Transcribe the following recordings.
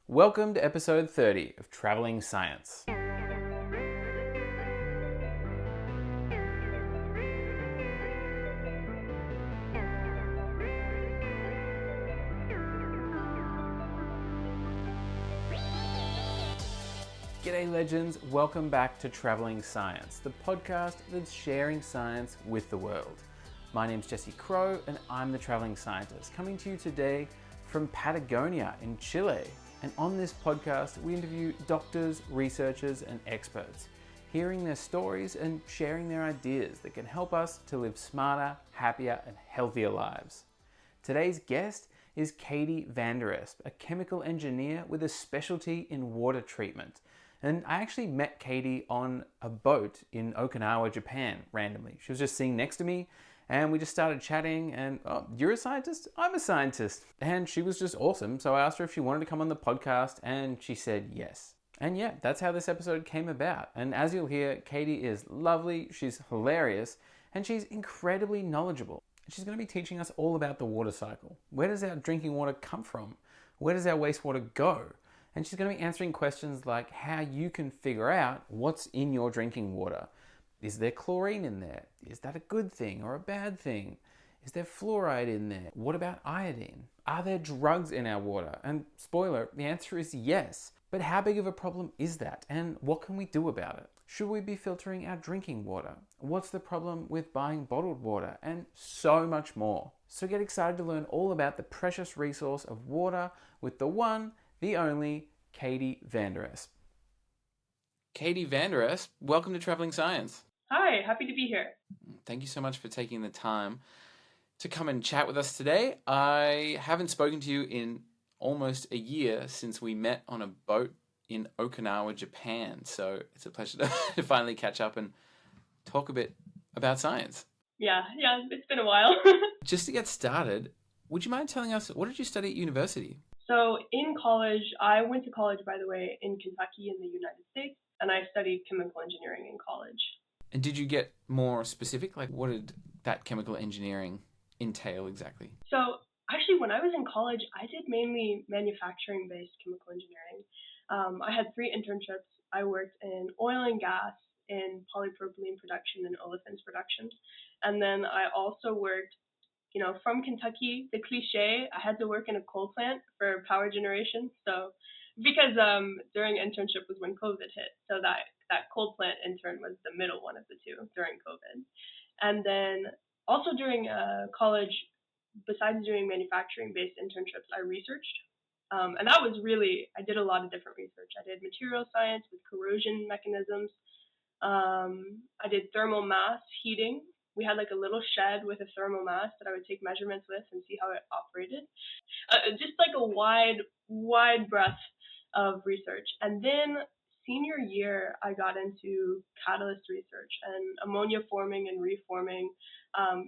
Welcome to episode 30 of Traveling Science. G'day legends, welcome back to Traveling Science, the podcast that's sharing science with the world. My name's Jesse Crow and I'm the Traveling Scientist, coming to you today from Patagonia in Chile. And on this podcast, we interview doctors, researchers, and experts, hearing their stories and sharing their ideas that can help us to live smarter, happier, and healthier lives. Today's guest is Katie Vanderespt, a chemical engineer with a specialty in water treatment. And I actually met Katie on a boat in Okinawa, Japan, randomly. She was just sitting next to me, and we just started chatting, and oh, you're a scientist? I'm a scientist. And she was just awesome. So I asked her if she wanted to come on the podcast, and she said yes. And yeah, that's how this episode came about. And as you'll hear, Katie is lovely, she's hilarious, and she's incredibly knowledgeable. She's going to be teaching us all about the water cycle. Where does our drinking water come from? Where does our wastewater go? And she's going to be answering questions like how you can figure out what's in your drinking water. Is there chlorine in there? Is that a good thing or a bad thing? Is there fluoride in there? What about iodine? Are there drugs in our water? And spoiler, the answer is yes. But how big of a problem is that? And what can we do about it? Should we be filtering our drinking water? What's the problem with buying bottled water? And so much more. So get excited to learn all about the precious resource of water with the one, the only, Katie Vanderespt. Katie Vanderespt, welcome to Traveling Science. Hi, happy to be here. Thank you so much for taking the time to come and chat with us today. I haven't spoken to you in almost a year since we met on a boat in Okinawa, Japan. So it's a pleasure to finally catch up and talk a bit about science. Yeah, it's been a while. Just to get started, would you mind telling us, what did you study at university? So in college, I went to college, by the way, in Kentucky in the United States, and I studied chemical engineering in college. And did you get more specific? Like, what did that chemical engineering entail exactly? So actually, when I was in college, I did mainly manufacturing-based chemical engineering. I had 3 internships. I worked in oil and gas, in polypropylene production and olefins production. And then I also worked, from Kentucky, the cliche, I had to work in a coal plant for power generation. So because during internship was when COVID hit. So that coal plant intern was the middle one of the two during COVID. And then also during college, besides doing manufacturing-based internships, I researched. And that was really, I did a lot of different research. I did material science with corrosion mechanisms. I did thermal mass heating. We had like a little shed with a thermal mass that I would take measurements with and see how it operated. Just like a wide breadth of research. And then senior year, I got into catalyst research and ammonia forming and reforming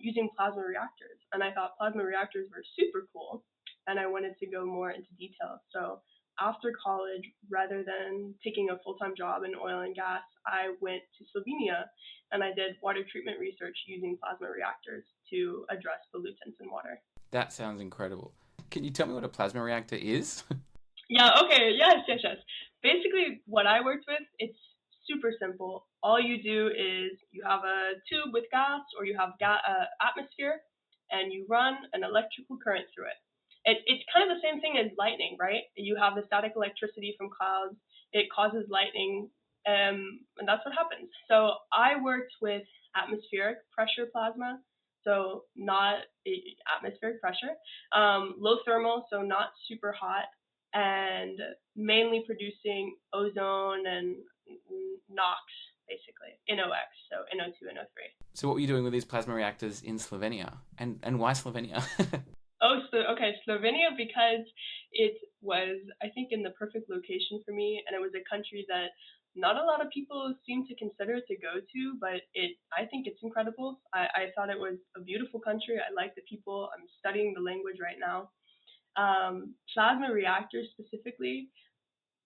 using plasma reactors. And I thought plasma reactors were super cool, and I wanted to go more into detail. So after college, rather than taking a full-time job in oil and gas, I went to Slovenia and I did water treatment research using plasma reactors to address pollutants in water. That sounds incredible. Can you tell me what a plasma reactor is? Yeah, okay, yes. Basically, what I worked with, it's super simple. All you do is you have a tube with gas, or you have atmosphere, and you run an electrical current through it. It's kind of the same thing as lightning, right? You have the static electricity from clouds. It causes lightning, and that's what happens. So I worked with atmospheric pressure plasma, so not atmospheric pressure, low thermal, so not super hot, and mainly producing ozone and NOx, basically, NOx, so NO2, NO3. So what were you doing with these plasma reactors in Slovenia? And why Slovenia? Slovenia, because it was, I think, in the perfect location for me, and it was a country that not a lot of people seem to consider to go to, but I think it's incredible. I thought it was a beautiful country. I like the people. I'm studying the language right now. Plasma reactors specifically,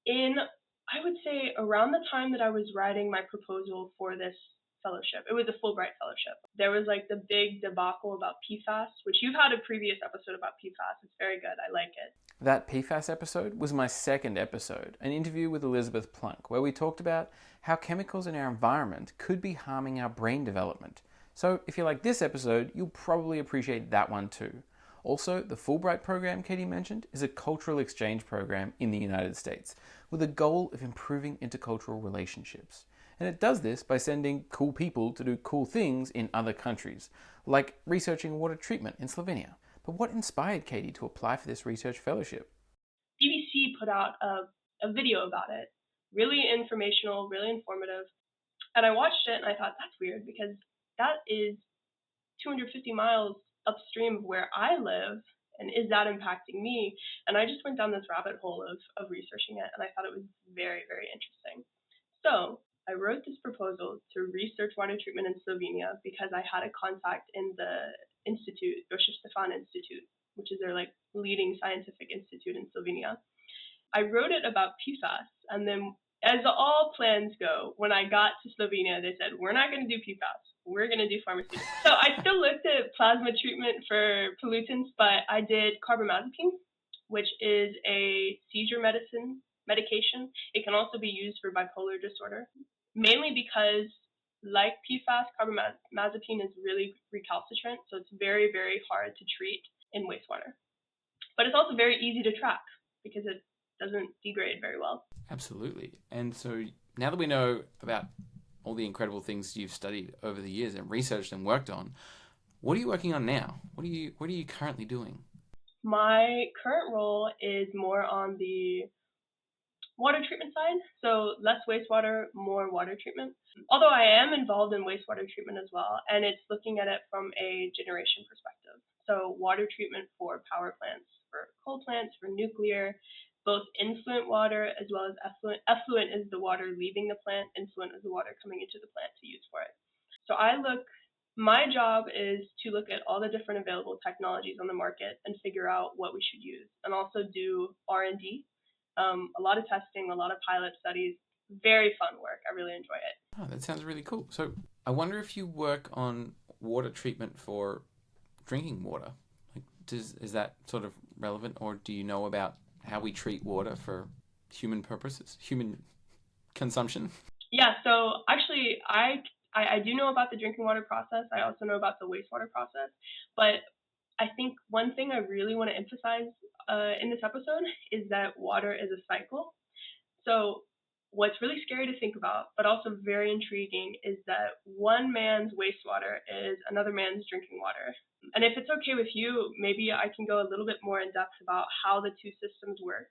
I would say around the time that I was writing my proposal for this fellowship. It was a Fulbright fellowship. There was like the big debacle about PFAS, which you've had a previous episode about PFAS. It's very good. I like it. That PFAS episode was my second episode, an interview with Elizabeth Plunk, where we talked about how chemicals in our environment could be harming our brain development. So if you like this episode, you'll probably appreciate that one too. Also, the Fulbright program Katie mentioned is a cultural exchange program in the United States with a goal of improving intercultural relationships. And it does this by sending cool people to do cool things in other countries, like researching water treatment in Slovenia. But what inspired Katie to apply for this research fellowship? BBC put out a video about it. Really informational, really informative. And I watched it and I thought, that's weird because that is 250 miles upstream of where I live. And is that impacting me? And I just went down this rabbit hole of researching it. And I thought it was very, very interesting. So I wrote this proposal to research water treatment in Slovenia because I had a contact in the institute, Jozef Stefan Institute, which is their like leading scientific institute in Slovenia. I wrote it about PFAS, and then as all plans go, when I got to Slovenia, they said, we're not going to do PFAS, we're going to do pharmaceuticals. So I still looked at plasma treatment for pollutants, but I did carbamazepine, which is a seizure medication. It can also be used for bipolar disorder, mainly because like PFAS, carbamazepine is really recalcitrant, so it's very, very hard to treat in wastewater. But it's also very easy to track because it doesn't degrade very well. Absolutely. And so now that we know about all the incredible things you've studied over the years and researched and worked on, what are you working on now? What are you currently doing? My current role is more on the water treatment side, so less wastewater, more water treatment. Although I am involved in wastewater treatment as well, and it's looking at it from a generation perspective. So water treatment for power plants, for coal plants, for nuclear, both influent water as well as effluent. Effluent is the water leaving the plant, influent is the water coming into the plant to use for it. So my job is to look at all the different available technologies on the market and figure out what we should use, and also do R&D. A lot of testing, a lot of pilot studies, very fun work. I really enjoy it. Oh, that sounds really cool. So I wonder if you work on water treatment for drinking water. Like, is that sort of relevant, or do you know about how we treat water for human purposes, human consumption? Yeah, so actually I do know about the drinking water process. I also know about the wastewater process, but I think one thing I really want to emphasize in this episode is that water is a cycle. So what's really scary to think about, but also very intriguing, is that one man's wastewater is another man's drinking water. And if it's okay with you, maybe I can go a little bit more in depth about how the two systems work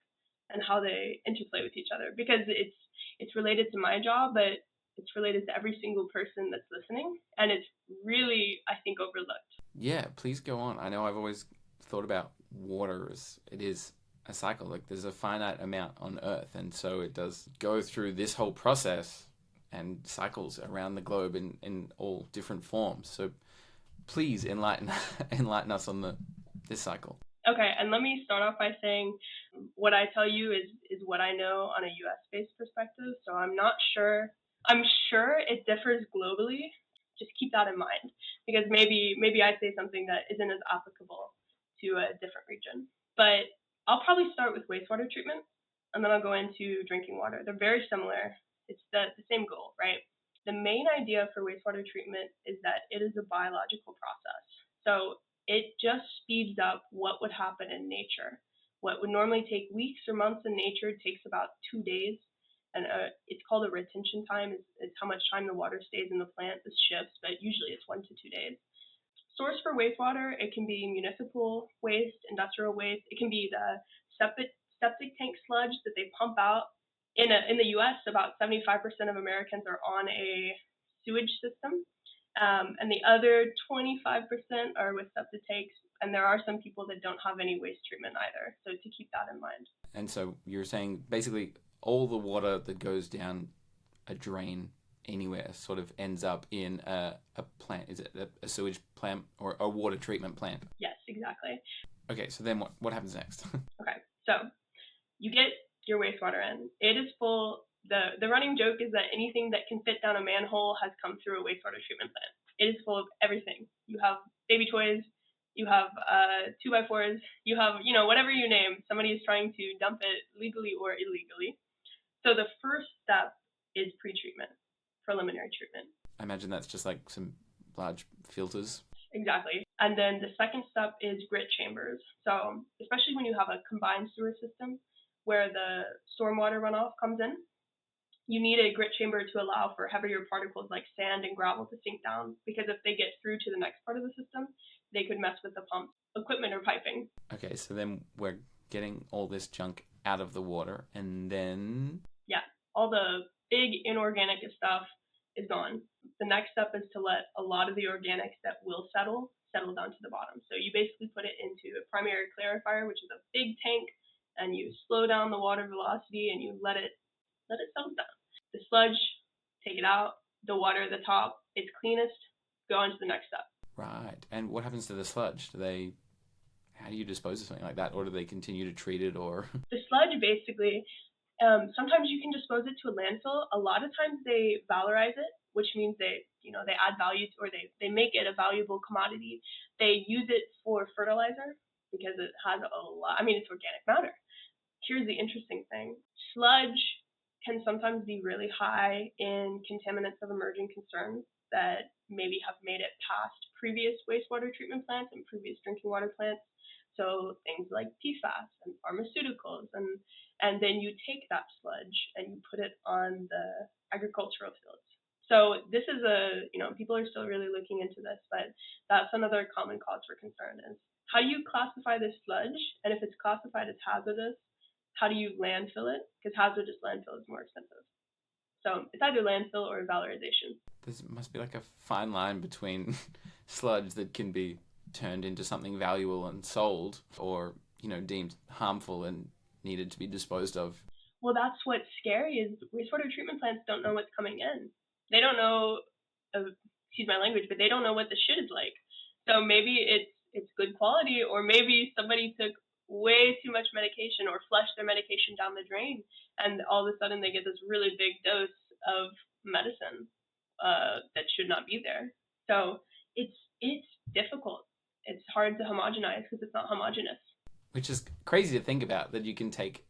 and how they interplay with each other, because it's related to my job, but it's related to every single person that's listening, and it's really, I think, overlooked. Yeah, please go on. I know I've always thought about water as it is a cycle. Like there's a finite amount on Earth, and so it does go through this whole process and cycles around the globe in all different forms. So please enlighten us on this cycle. Okay, and let me start off by saying what I tell you is what I know on a US-based perspective. So I'm sure it differs globally. Just keep that in mind, because maybe I say something that isn't as applicable to a different region. But I'll probably start with wastewater treatment, and then I'll go into drinking water. They're very similar. It's the same goal, right? The main idea for wastewater treatment is that it is a biological process. So it just speeds up what would happen in nature. What would normally take weeks or months in nature takes about 2 days. And it's called a retention time. It's how much time the water stays in the plant. This shifts, but usually it's 1 to 2 days. Source for wastewater, it can be municipal waste, industrial waste. It can be the septic tank sludge that they pump out. In the U.S., about 75% of Americans are on a sewage system, and the other 25% are with septic tanks. And there are some people that don't have any waste treatment either. So to keep that in mind. And so you're saying basically all the water that goes down a drain anywhere sort of ends up in a plant. Is it a sewage plant or a water treatment plant? Yes, exactly. Okay, so then what happens next? Okay, so you get your wastewater in. It is full The running joke is that anything that can fit down a manhole has come through a wastewater treatment plant. It is full of everything. You have baby toys, you have 2x4s, you have, whatever you name, somebody is trying to dump it legally or illegally. So the first step is pre-treatment, preliminary treatment. I imagine that's just like some large filters. Exactly. And then the second step is grit chambers. So especially when you have a combined sewer system where the stormwater runoff comes in, you need a grit chamber to allow for heavier particles like sand and gravel to sink down, because if they get through to the next part of the system, they could mess with the pump equipment or piping. Okay, so then we're getting all this junk out of the water, and then... Yeah, all the big inorganic stuff is gone. The next step is to let a lot of the organics that will settle down to the bottom. So you basically put it into a primary clarifier, which is a big tank, and you slow down the water velocity and you let it settle down. The sludge, take it out. The water at the top, it's cleanest. Go on to the next step. Right. And what happens to the sludge? How do you dispose of something like that? Or do they continue to treat it, or? The sludge, basically, sometimes you can dispose it to a landfill. A lot of times they valorize it, which means they add value to, or they make it a valuable commodity. They use it for fertilizer because it has it's organic matter. Here's the interesting thing. Sludge can sometimes be really high in contaminants of emerging concern that maybe have made it past previous wastewater treatment plants and previous drinking water plants. So things like PFAS and pharmaceuticals, and then you take that sludge and you put it on the agricultural fields. So this is people are still really looking into this, but that's another common cause for concern is how do you classify this sludge? And if it's classified as hazardous, how do you landfill it? Because hazardous landfill is more expensive. So it's either landfill or valorization. There must be like a fine line between sludge that can be turned into something valuable and sold, or deemed harmful and needed to be disposed of. Well, that's what's scary is wastewater treatment plants don't know what's coming in. They don't know, excuse my language, but they don't know what the shit is like. So maybe it's good quality, or maybe somebody took way too much medication or flushed their medication down the drain, and all of a sudden they get this really big dose of medicine that should not be there. So it's difficult. It's hard to homogenize because it's not homogeneous. Which is crazy to think about, that you can take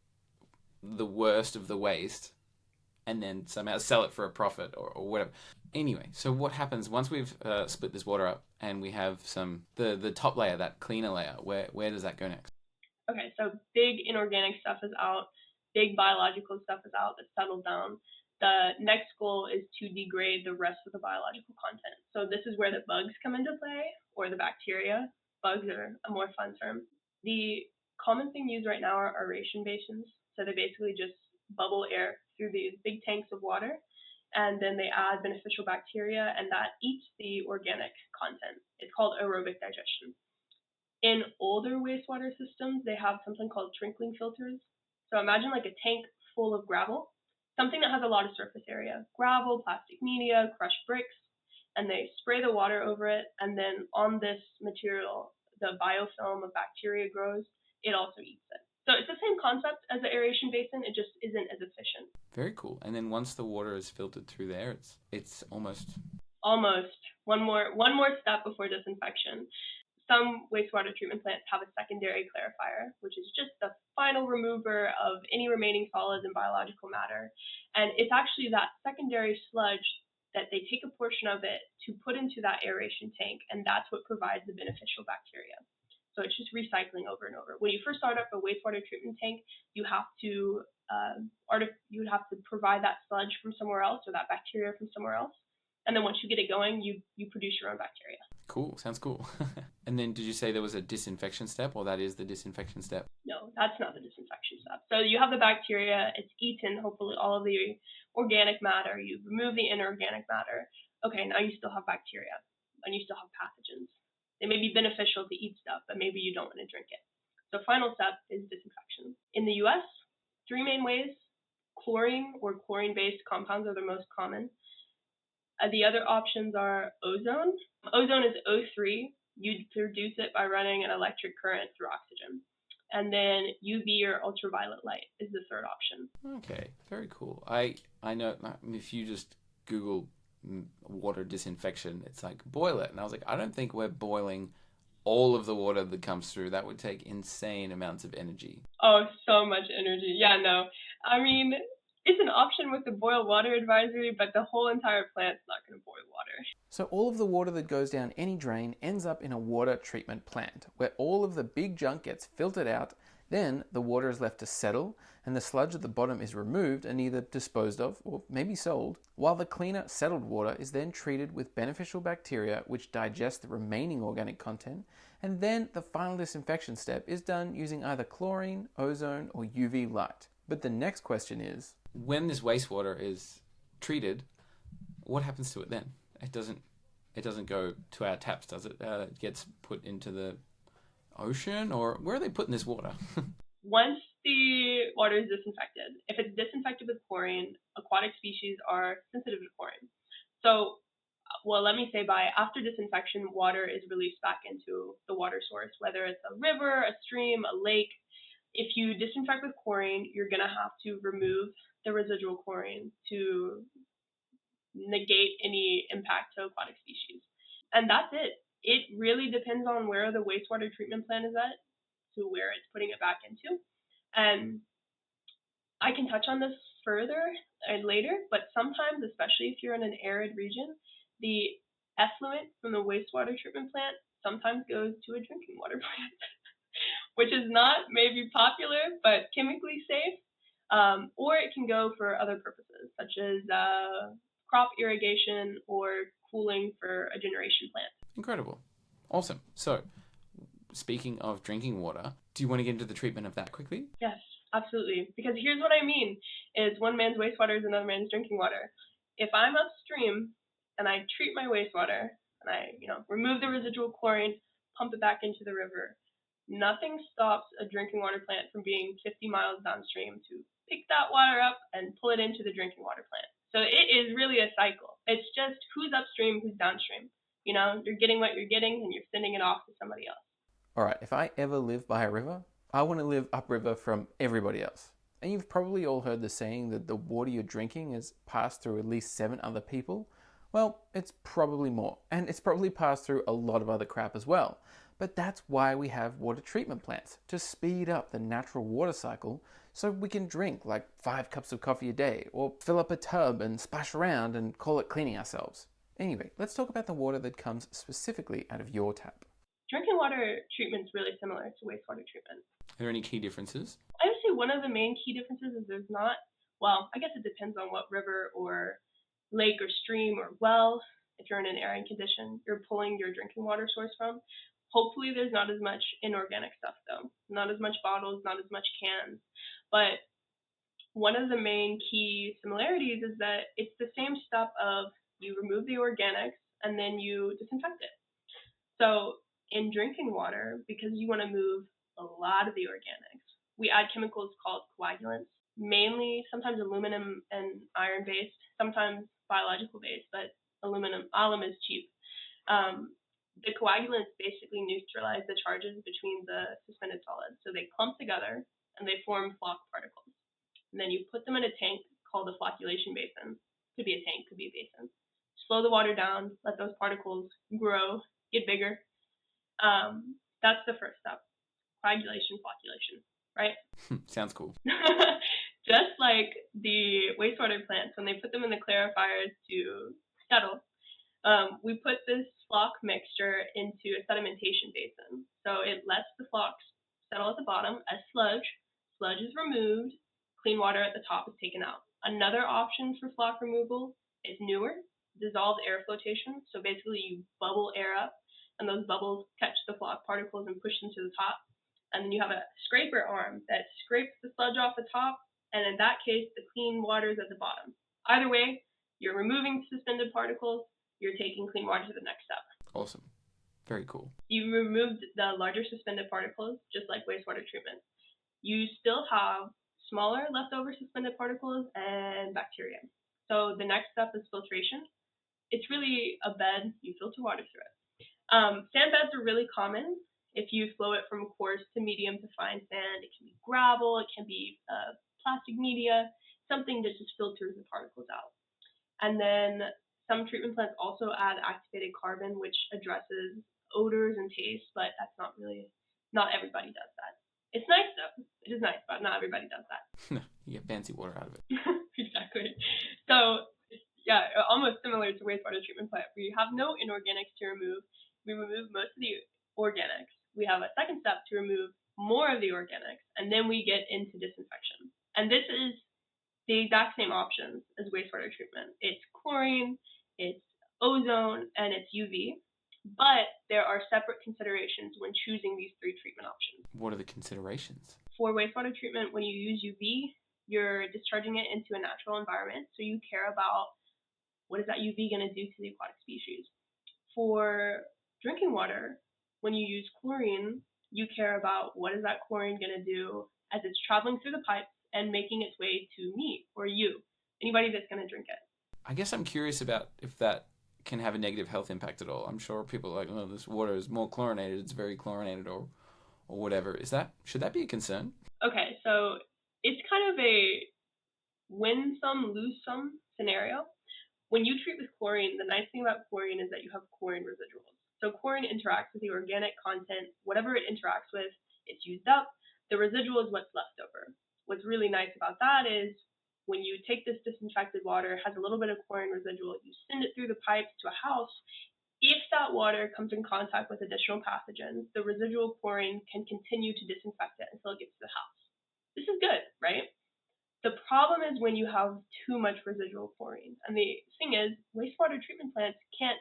the worst of the waste and then somehow sell it for a profit or whatever. Anyway, so what happens once we've split this water up and we have the top layer, that cleaner layer, where does that go next? Okay, so big inorganic stuff is out, big biological stuff is out, that's settled down. The next goal is to degrade the rest of the biological content. So this is where the bugs come into play, or the bacteria. Bugs are a more fun term. The common thing used right now are aeration basins. So they basically just bubble air through these big tanks of water, and then they add beneficial bacteria, and that eats the organic content. It's called aerobic digestion. In older wastewater systems, they have something called trickling filters. So imagine like a tank full of gravel, something that has a lot of surface area, gravel, plastic media, crushed bricks, and they spray the water over it, and then on this material, the biofilm of bacteria grows. It also eats it. So it's the same concept as the aeration basin, it just isn't as efficient. Very cool. And then once the water is filtered through there, it's almost one more step before disinfection. Some wastewater treatment plants have a secondary clarifier, which is just the final remover of any remaining solids and biological matter. And it's actually that secondary sludge that they take a portion of it to put into that aeration tank, and that's what provides the beneficial bacteria. So it's just recycling over and over. When you first start up a wastewater treatment tank, you have to provide that sludge from somewhere else, or that bacteria from somewhere else. And then once you get it going, you produce your own bacteria. Cool. Sounds cool. And then did you say there was a disinfection step, or that is the disinfection step? No, that's not the disinfection step. So you have the bacteria, it's eaten, hopefully all of the organic matter, you remove the inorganic matter. Okay, now you still have bacteria, and you still have pathogens. They may be beneficial to eat stuff, but maybe you don't want to drink it. So final step is disinfection. In the US, 3 main ways. Chlorine or chlorine-based compounds are the most common. The other options are ozone. Ozone is O3. You'd produce it by running an electric current through oxygen. and then UV or ultraviolet light is the third option. Okay, very cool. I know if you just Google water disinfection, it's like boil it. And I was like, I don't think we're boiling all of the water that comes through. That would take insane amounts of energy. Oh, so much energy. Yeah, no. I mean, it's an option with the boil water advisory, but the whole entire plant's not going to boil water. So all of the water that goes down any drain ends up in a water treatment plant, where all of the big junk gets filtered out. Then the water is left to settle, and the sludge at the bottom is removed and either disposed of or maybe sold, while the cleaner, settled water is then treated with beneficial bacteria which digest the remaining organic content, and then the final disinfection step is done using either chlorine, ozone, or UV light. But the next question is, when this wastewater is treated, what happens to it then? It doesn't go to our taps, does it? It gets put into the ocean, or where are they putting this water? Once the water is disinfected, if it's disinfected with chlorine, aquatic species are sensitive to chlorine. So, well, let me say after disinfection, water is released back into the water source, whether it's a river, a stream, a lake. If you disinfect with chlorine, you're going to have to remove the residual chlorine to negate any impact to aquatic species. And that's it. It really depends on where the wastewater treatment plant is at to where it's putting it back into. And I can touch on this further later, but sometimes, especially if you're in an arid region, the effluent from the wastewater treatment plant sometimes goes to a drinking water plant, which is not maybe popular, but chemically safe. Or it can go for other purposes, such as crop irrigation or cooling for a generation plant. Incredible. Awesome. So, speaking of drinking water, do you want to get into the treatment of that quickly? Yes, absolutely. Because here's what I mean, is one man's wastewater is another man's drinking water. If I'm upstream and I treat my wastewater and I, remove the residual chlorine, pump it back into the river, nothing stops a drinking water plant from being 50 miles downstream to pick that water up and pull it into the drinking water plant. So it is really a cycle. It's just who's upstream, who's downstream. You're getting what you're getting and you're sending it off to somebody else. All right, if I ever live by a river, I want to live upriver from everybody else. And you've probably all heard the saying that the water you're drinking is passed through at least 7 other people. Well, it's probably more, and it's probably passed through a lot of other crap as well. But that's why we have water treatment plants, to speed up the natural water cycle so we can drink like 5 cups of coffee a day, or fill up a tub and splash around and call it cleaning ourselves. Anyway, let's talk about the water that comes specifically out of your tap. Drinking water treatment is really similar to wastewater treatment. Are there any key differences? I would say one of the main key differences is there's not, well, I guess it depends on what river or lake or stream or well, if you're in an arid condition, you're pulling your drinking water source from. Hopefully there's not as much inorganic stuff though, not as much bottles, not as much cans. But one of the main key similarities is that it's the same step of you remove the organics and then you disinfect it. So in drinking water, because you want to move a lot of the organics, we add chemicals called coagulants, mainly sometimes aluminum and iron based, sometimes biological based, but alum is cheap. The coagulants basically neutralize the charges between the suspended solids. So they clump together and they form flock particles. And then you put them in a tank called a flocculation basin. Could be a tank, could be a basin. Slow the water down, let those particles grow, get bigger. That's the first step. Coagulation, flocculation, right? Sounds cool. Just like the wastewater plants, when they put them in the clarifiers to settle, we put this flock mixture into a sedimentation basin. So it lets the flocks settle at the bottom as sludge. Sludge is removed. Clean water at the top is taken out. Another option for flock removal is newer, dissolved air flotation. So basically you bubble air up and those bubbles catch the flock particles and push them to the top. And then you have a scraper arm that scrapes the sludge off the top. And in that case, the clean water is at the bottom. Either way, you're removing suspended particles. You're taking clean water to the next step. Awesome. Very cool. You removed the larger suspended particles, just like wastewater treatment. You still have smaller leftover suspended particles and bacteria. So the next step is filtration. It's really a bed. You filter water through it. Sand beds are really common If you flow it from coarse to medium to fine sand, it can be gravel, it can be plastic media, something that just filters the particles out. And then some treatment plants also add activated carbon, which addresses odors and tastes, but that's not everybody does that. It's nice though. It is nice, but not everybody does that. You get fancy water out of it. Exactly. So yeah, almost similar to wastewater treatment plant. We have no inorganics to remove. We remove most of the organics. We have a second step to remove more of the organics, and then we get into disinfection. And this is the exact same options as wastewater treatment. It's chlorine, it's ozone, and it's UV. But there are separate considerations when choosing these three treatment options. What are the considerations? For wastewater treatment, when you use UV, you're discharging it into a natural environment, so you care about what is that UV going to do to the aquatic species. For drinking water, when you use chlorine, you care about what is that chlorine going to do as it's traveling through the pipes and making its way to me or you, anybody that's going to drink it. I guess I'm curious about if that can have a negative health impact at all. I'm sure people are like, oh, this water is more chlorinated, it's very chlorinated or whatever. Should that be a concern? Okay, so it's kind of a win some, lose some scenario. When you treat with chlorine, the nice thing about chlorine is that you have chlorine residuals. So chlorine interacts with the organic content. Whatever it interacts with, it's used up. The residual is what's left over. What's really nice about that is when you take this disinfected water, it has a little bit of chlorine residual, you send it through the pipes to a house. If that water comes in contact with additional pathogens, the residual chlorine can continue to disinfect it until it gets to the house. This is good, right? The problem is when you have too much residual chlorine. And the thing is, wastewater treatment plants can't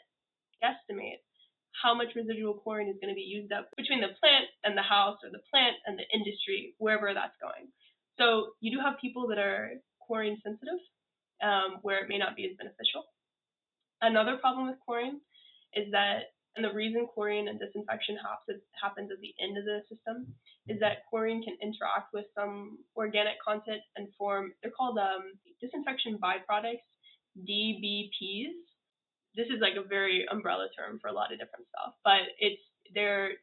guesstimate how much residual chlorine is going to be used up between the plant and the house, or the plant and the industry, wherever that's going. So you do have people that are chlorine sensitive, where it may not be as beneficial. Another problem with chlorine is that, and the reason chlorine and disinfection happens at the end of the system, is that chlorine can interact with some organic content and form, they're called disinfection byproducts, DBPs. This is like a very umbrella term for a lot of different stuff, but there's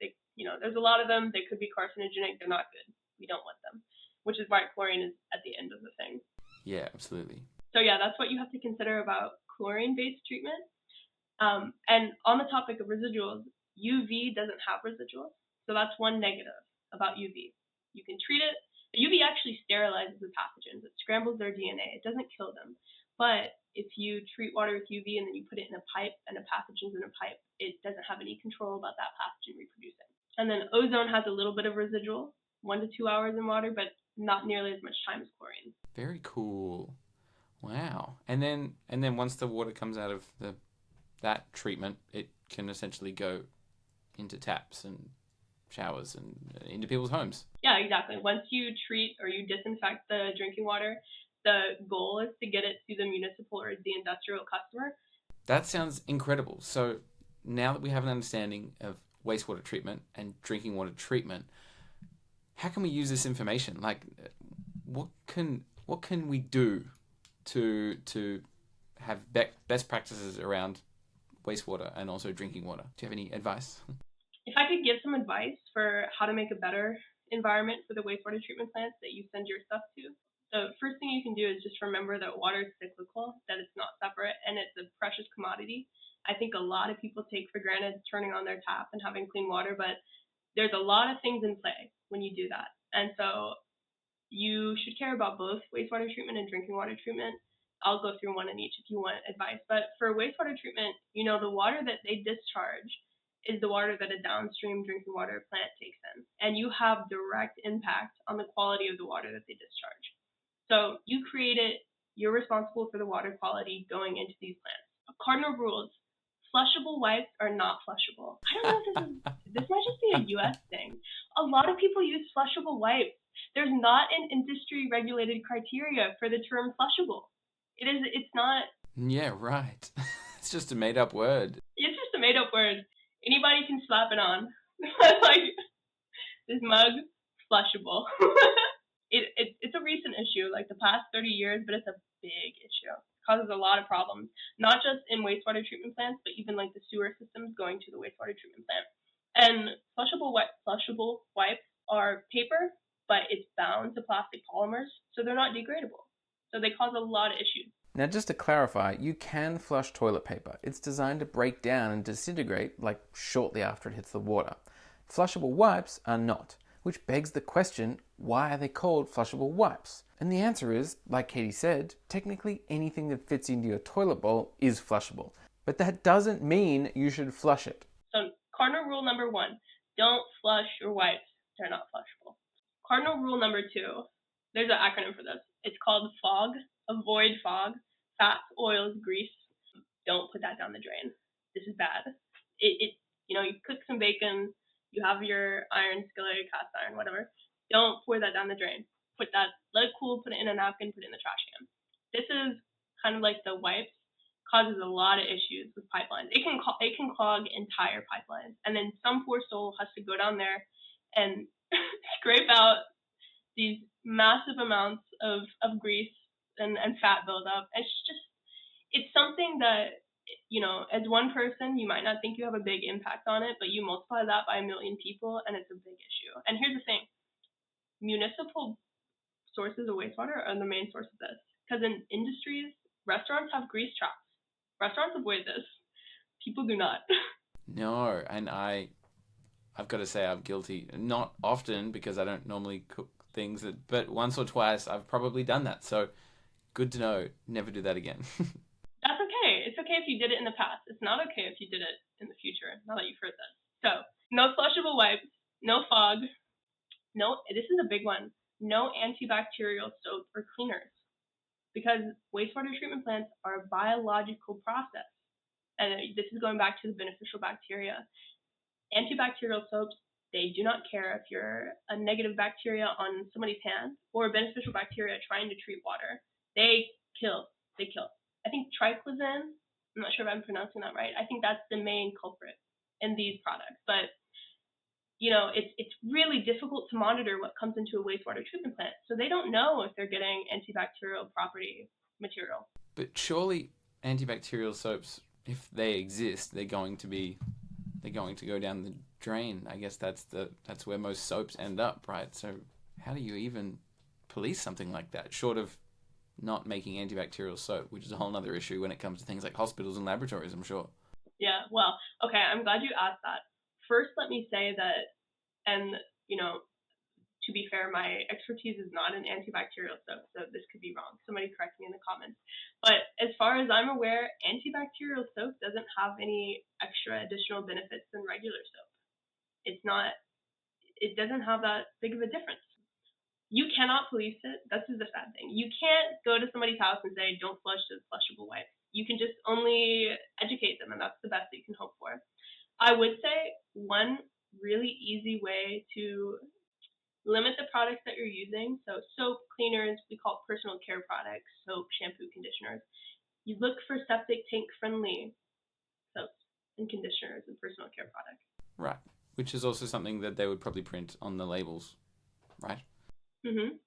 a lot of them. They could be carcinogenic. They're not good. We don't want them, which is why chlorine is at the end of the thing. Yeah, absolutely. So yeah, that's what you have to consider about chlorine-based treatment. And on the topic of residuals, UV doesn't have residuals, so that's one negative about UV. You can treat it. UV actually sterilizes the pathogens. It scrambles their DNA. It doesn't kill them. But if you treat water with UV and then you put it in a pipe and a pathogen's in a pipe, it doesn't have any control about that pathogen reproducing. And then ozone has a little bit of residual, 1 to 2 hours in water, but not nearly as much time as chlorine. Very cool. Wow. And then once the water comes out of that treatment, it can essentially go into taps and showers and into people's homes. Yeah, exactly. Once you treat or you disinfect the drinking water, the goal is to get it to the municipal or the industrial customer. That sounds incredible. So now that we have an understanding of wastewater treatment and drinking water treatment, how can we use this information? Like, what can we do to have best practices around wastewater and also drinking water? Do you have any advice? If I could give some advice for how to make a better environment for the wastewater treatment plants that you send your stuff to, the first thing you can do is just remember that water is cyclical, that it's not separate, and it's a precious commodity. I think a lot of people take for granted turning on their tap and having clean water, but there's a lot of things in play when you do that. And so you should care about both wastewater treatment and drinking water treatment. I'll go through one in each if you want advice. But for wastewater treatment, the water that they discharge is the water that a downstream drinking water plant takes in. And you have direct impact on the quality of the water that they discharge. So you create it, you're responsible for the water quality going into these plants. Cardinal rules: flushable wipes are not flushable. I don't know if this might just be a US thing. A lot of people use flushable wipes. There's not an industry regulated criteria for the term flushable. It's not. Yeah, right. It's just a made up word. It's just a made up word. Anybody can slap it on. Like, this mug, flushable. It's a recent issue, like the past 30 years, but it's a big issue. It causes a lot of problems, not just in wastewater treatment plants, but even like the sewer systems going to the wastewater treatment plant. And flushable wipes are paper, but it's bound to plastic polymers, so they're not degradable. So they cause a lot of issues. Now, just to clarify, you can flush toilet paper. It's designed to break down and disintegrate like shortly after it hits the water. Flushable wipes are not, which begs the question, why are they called flushable wipes? And the answer is, like Katie said, technically anything that fits into your toilet bowl is flushable. But that doesn't mean you should flush it. So cardinal rule number 1, don't flush your wipes. They're not flushable. Cardinal rule number 2, there's an acronym for this. It's called FOG. Avoid fog. Fats, oils, grease. Don't put that down the drain. This is bad. You cook some bacon, you have your iron skillet, cast iron, whatever. Don't pour that down the drain. Let it cool, put it in a napkin, put it in the trash can. This is kind of like the wipes, causes a lot of issues with pipelines. It can clog entire pipelines, and then some poor soul has to go down there and scrape out these massive amounts of grease and fat buildup. It's something that, as one person, you might not think you have a big impact on it, but you multiply that by 1 million people, and it's a big issue. And here's the thing. Municipal sources of wastewater are the main source of this. Because in industries, restaurants have grease traps. Restaurants avoid this. People do not. No, and I've got to say I'm guilty. Not often, because I don't normally cook things, but once or twice I've probably done that. So good to know. Never do that again. That's okay. It's okay if you did it in the past. It's not okay if you did it in the future, now that you've heard this. So, no flushable wipes, no fog, this is a big one, no antibacterial soap or cleaners. Because wastewater treatment plants are a biological process. And this is going back to the beneficial bacteria. Antibacterial soaps, they do not care if you're a negative bacteria on somebody's hand or a beneficial bacteria trying to treat water. They kill. I think triclosan, I'm not sure if I'm pronouncing that right. I think that's the main culprit in these products. But, it's really difficult to monitor what comes into a wastewater treatment plant. So they don't know if they're getting antibacterial property material. But surely antibacterial soaps, if they exist, they're going to go down the drain. I guess that's where most soaps end up, right? So how do you even police something like that, short of not making antibacterial soap, which is a whole other issue when it comes to things like hospitals and laboratories, I'm sure. Yeah, well, okay, I'm glad you asked that. First, let me say that, and, to be fair, my expertise is not in antibacterial soap, so this could be wrong. Somebody correct me in the comments. But as far as I'm aware, antibacterial soap doesn't have any extra additional benefits than regular soap. It doesn't have that big of a difference. You cannot police it. This is the sad thing. You can't go to somebody's house and say, don't flush this flushable wipe. You can just only educate them, and that's the best that you can hope for. I would say one really easy way to limit the products that you're using, so soap, cleaners, we call it personal care products, soap, shampoo, conditioners. You look for septic tank friendly soaps and conditioners and personal care products. Right, which is also something that they would probably print on the labels, right?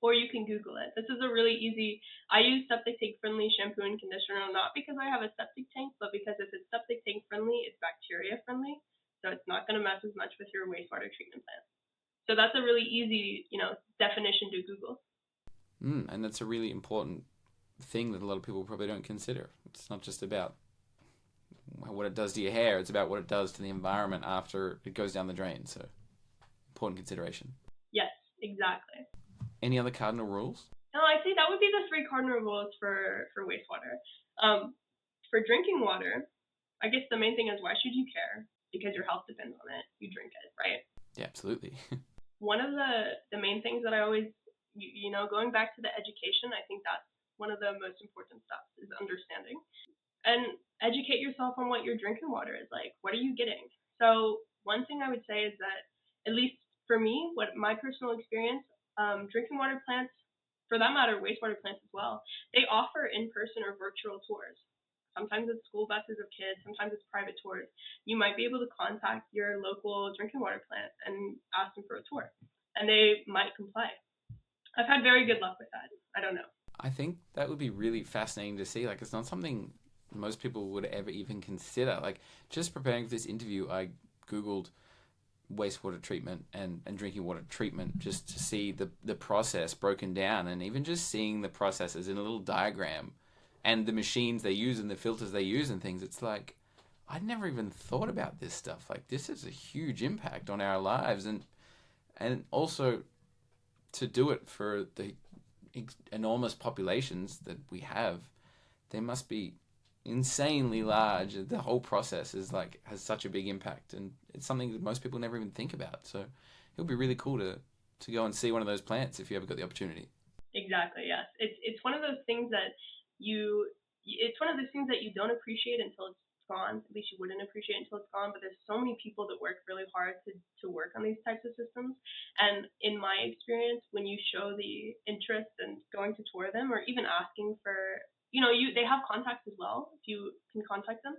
Or you can Google it. This is a really easy, I use septic tank friendly shampoo and conditioner, not because I have a septic tank, but because if it's septic tank friendly, it's bacteria friendly. So it's not going to mess as much with your wastewater treatment plant. So that's a really easy, definition to Google. And that's a really important thing that a lot of people probably don't consider. It's not just about what it does to your hair, it's about what it does to the environment after it goes down the drain. So important consideration. Yes, exactly. Any other cardinal rules? No, I think that would be the 3 cardinal rules for wastewater. For drinking water, I guess the main thing is, why should you care? Because your health depends on it. You drink it, right? Yeah, absolutely. One of the main things that I always, going back to the education, I think that's one of the most important steps is understanding. And educate yourself on what your drinking water is like. What are you getting? So one thing I would say is that, at least for me, what my personal experience, drinking water plants, for that matter, wastewater plants as well, they offer in-person or virtual tours. Sometimes it's school buses of kids, sometimes it's private tours. You might be able to contact your local drinking water plant and ask them for a tour, and they might comply. I've had very good luck with that. I don't know. I think that would be really fascinating to see. Like, it's not something most people would ever even consider. Like, just preparing for this interview, I Googled wastewater treatment and drinking water treatment, just to see the process broken down, and even just seeing the processes in a little diagram and the machines they use and the filters they use and things. It's like, I'd never even thought about this stuff. Like, this is a huge impact on our lives, and also to do it for the enormous populations that we have, they must be insanely large. The whole process is like, has such a big impact, and it's something that most people never even think about. So it'll be really cool to go and see one of those plants if you ever got the opportunity. Exactly. Yes. It's one of those things that you don't appreciate until it's gone. At least you wouldn't appreciate it until it's gone. But there's so many people that work really hard to work on these types of systems. And in my experience, when you show the interest and going to tour them, or even asking for, they have contacts as well, if you can contact them.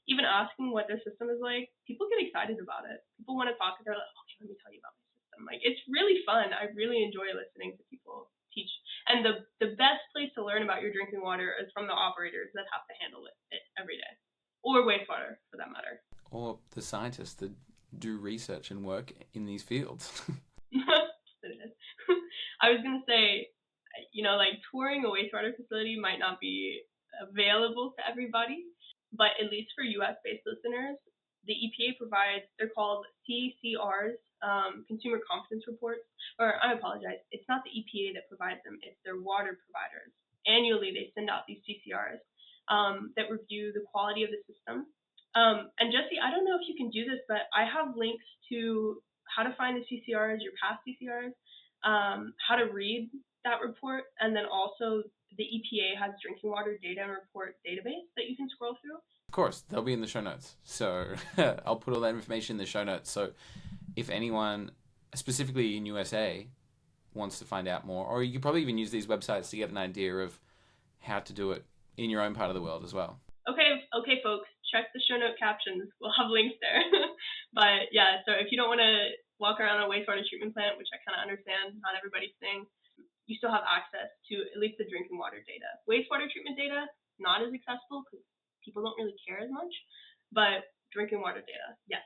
Even asking what their system is like, people get excited about it. People want to talk, and they're like, okay, let me tell you about my system. Like, it's really fun. I really enjoy listening to people teach. And the best place to learn about your drinking water is from the operators that have to handle it every day. Or wastewater, for that matter. Or the scientists that do research and work in these fields. I was going to say, like, touring a wastewater facility might not be available to everybody, but at least for U.S.-based listeners, the EPA provides, they're called CCRs, Consumer Confidence Reports, or I apologize, it's not the EPA that provides them, it's their water providers. Annually, they send out these CCRs that review the quality of the system. And Jesse, I don't know if you can do this, but I have links to how to find the CCRs, your past CCRs, how to read that report, and then also the EPA has drinking water data and report database that you can scroll through. Of course, they'll be in the show notes. So I'll put all that information in the show notes. So if anyone, specifically in USA, wants to find out more, or you could probably even use these websites to get an idea of how to do it in your own part of the world as well. Okay, folks, check the show note captions. We'll have links there. But yeah, so if you don't want to walk around a wastewater treatment plant, which I kind of understand, not everybody's thing, you still have access to at least the drinking water data. Wastewater treatment data, not as accessible because people don't really care as much, but drinking water data, yes.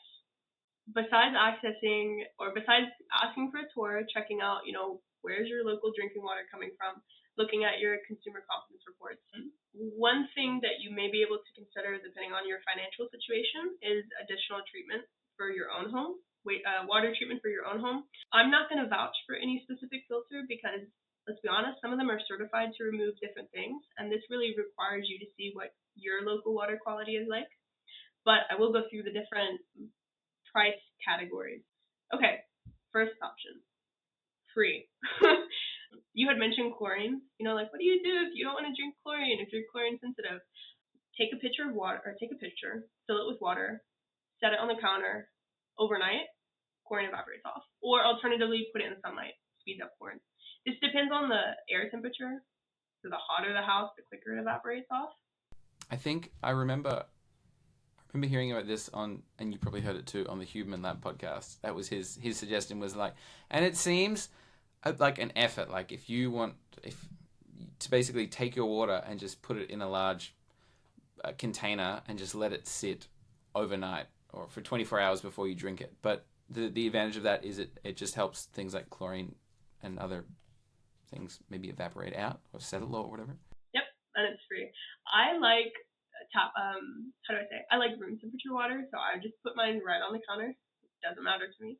Besides asking for a tour, checking out, where's your local drinking water coming from, looking at your consumer confidence reports. One thing that you may be able to consider, depending on your financial situation, is additional treatment for your own home, water treatment for your own home. I'm not going to vouch for any specific filter because, let's be honest, some of them are certified to remove different things, and this really requires you to see what your local water quality is like. But I will go through the different price categories. Okay, first option, free. You had mentioned chlorine. Like, what do you do if you don't want to drink chlorine, if you're chlorine sensitive? Take a picture of water, or take a picture, fill it with water, set it on the counter overnight, chlorine evaporates off. Or alternatively, put it in sunlight, speeds up chlorine. This depends on the air temperature. So the hotter the house, the quicker it evaporates off. I think I remember hearing about this on, and you probably heard it too, on the Human Lab podcast. That was his suggestion, was like, and it seems like an effort. Like, if to basically take your water and just put it in a large container and just let it sit overnight or for 24 hours before you drink it. But the advantage of that is it just helps things like chlorine and other things maybe evaporate out or settle or whatever. Yep, and it's free. I like I like room temperature water, so I just put mine right on the counter. It doesn't matter to me.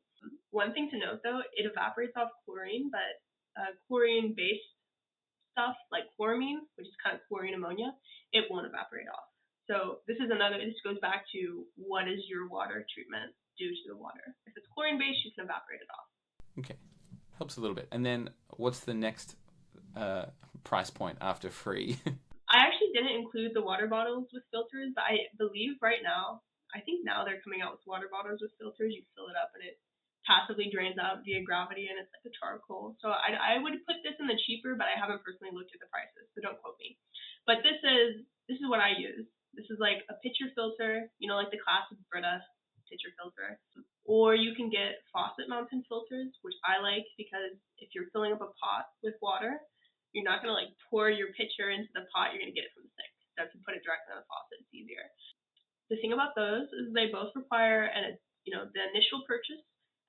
One thing to note though, it evaporates off chlorine, but chlorine-based stuff like chloramine, which is kind of chlorine ammonia, it won't evaporate off. So this goes back to, what is your water treatment do to the water? If it's chlorine-based, you can evaporate it off. Okay, helps a little bit. And then what's the next price point after free? I actually didn't include the water bottles with filters, but I believe I think now they're coming out with water bottles with filters. You fill it up and it passively drains out via gravity, and it's like a charcoal. So I would put this in the cheaper, but I haven't personally looked at the prices, so don't quote me. But this is what I use. This is like a pitcher filter, like the classic Brita pitcher filter. Or you can get faucet mounted filters, which I like because if you're filling up a pot with water, you're not going to like pour your pitcher into the pot, you're going to get it from the sink. So if you put it directly on the faucet, it's easier. The thing about those is they both require the initial purchase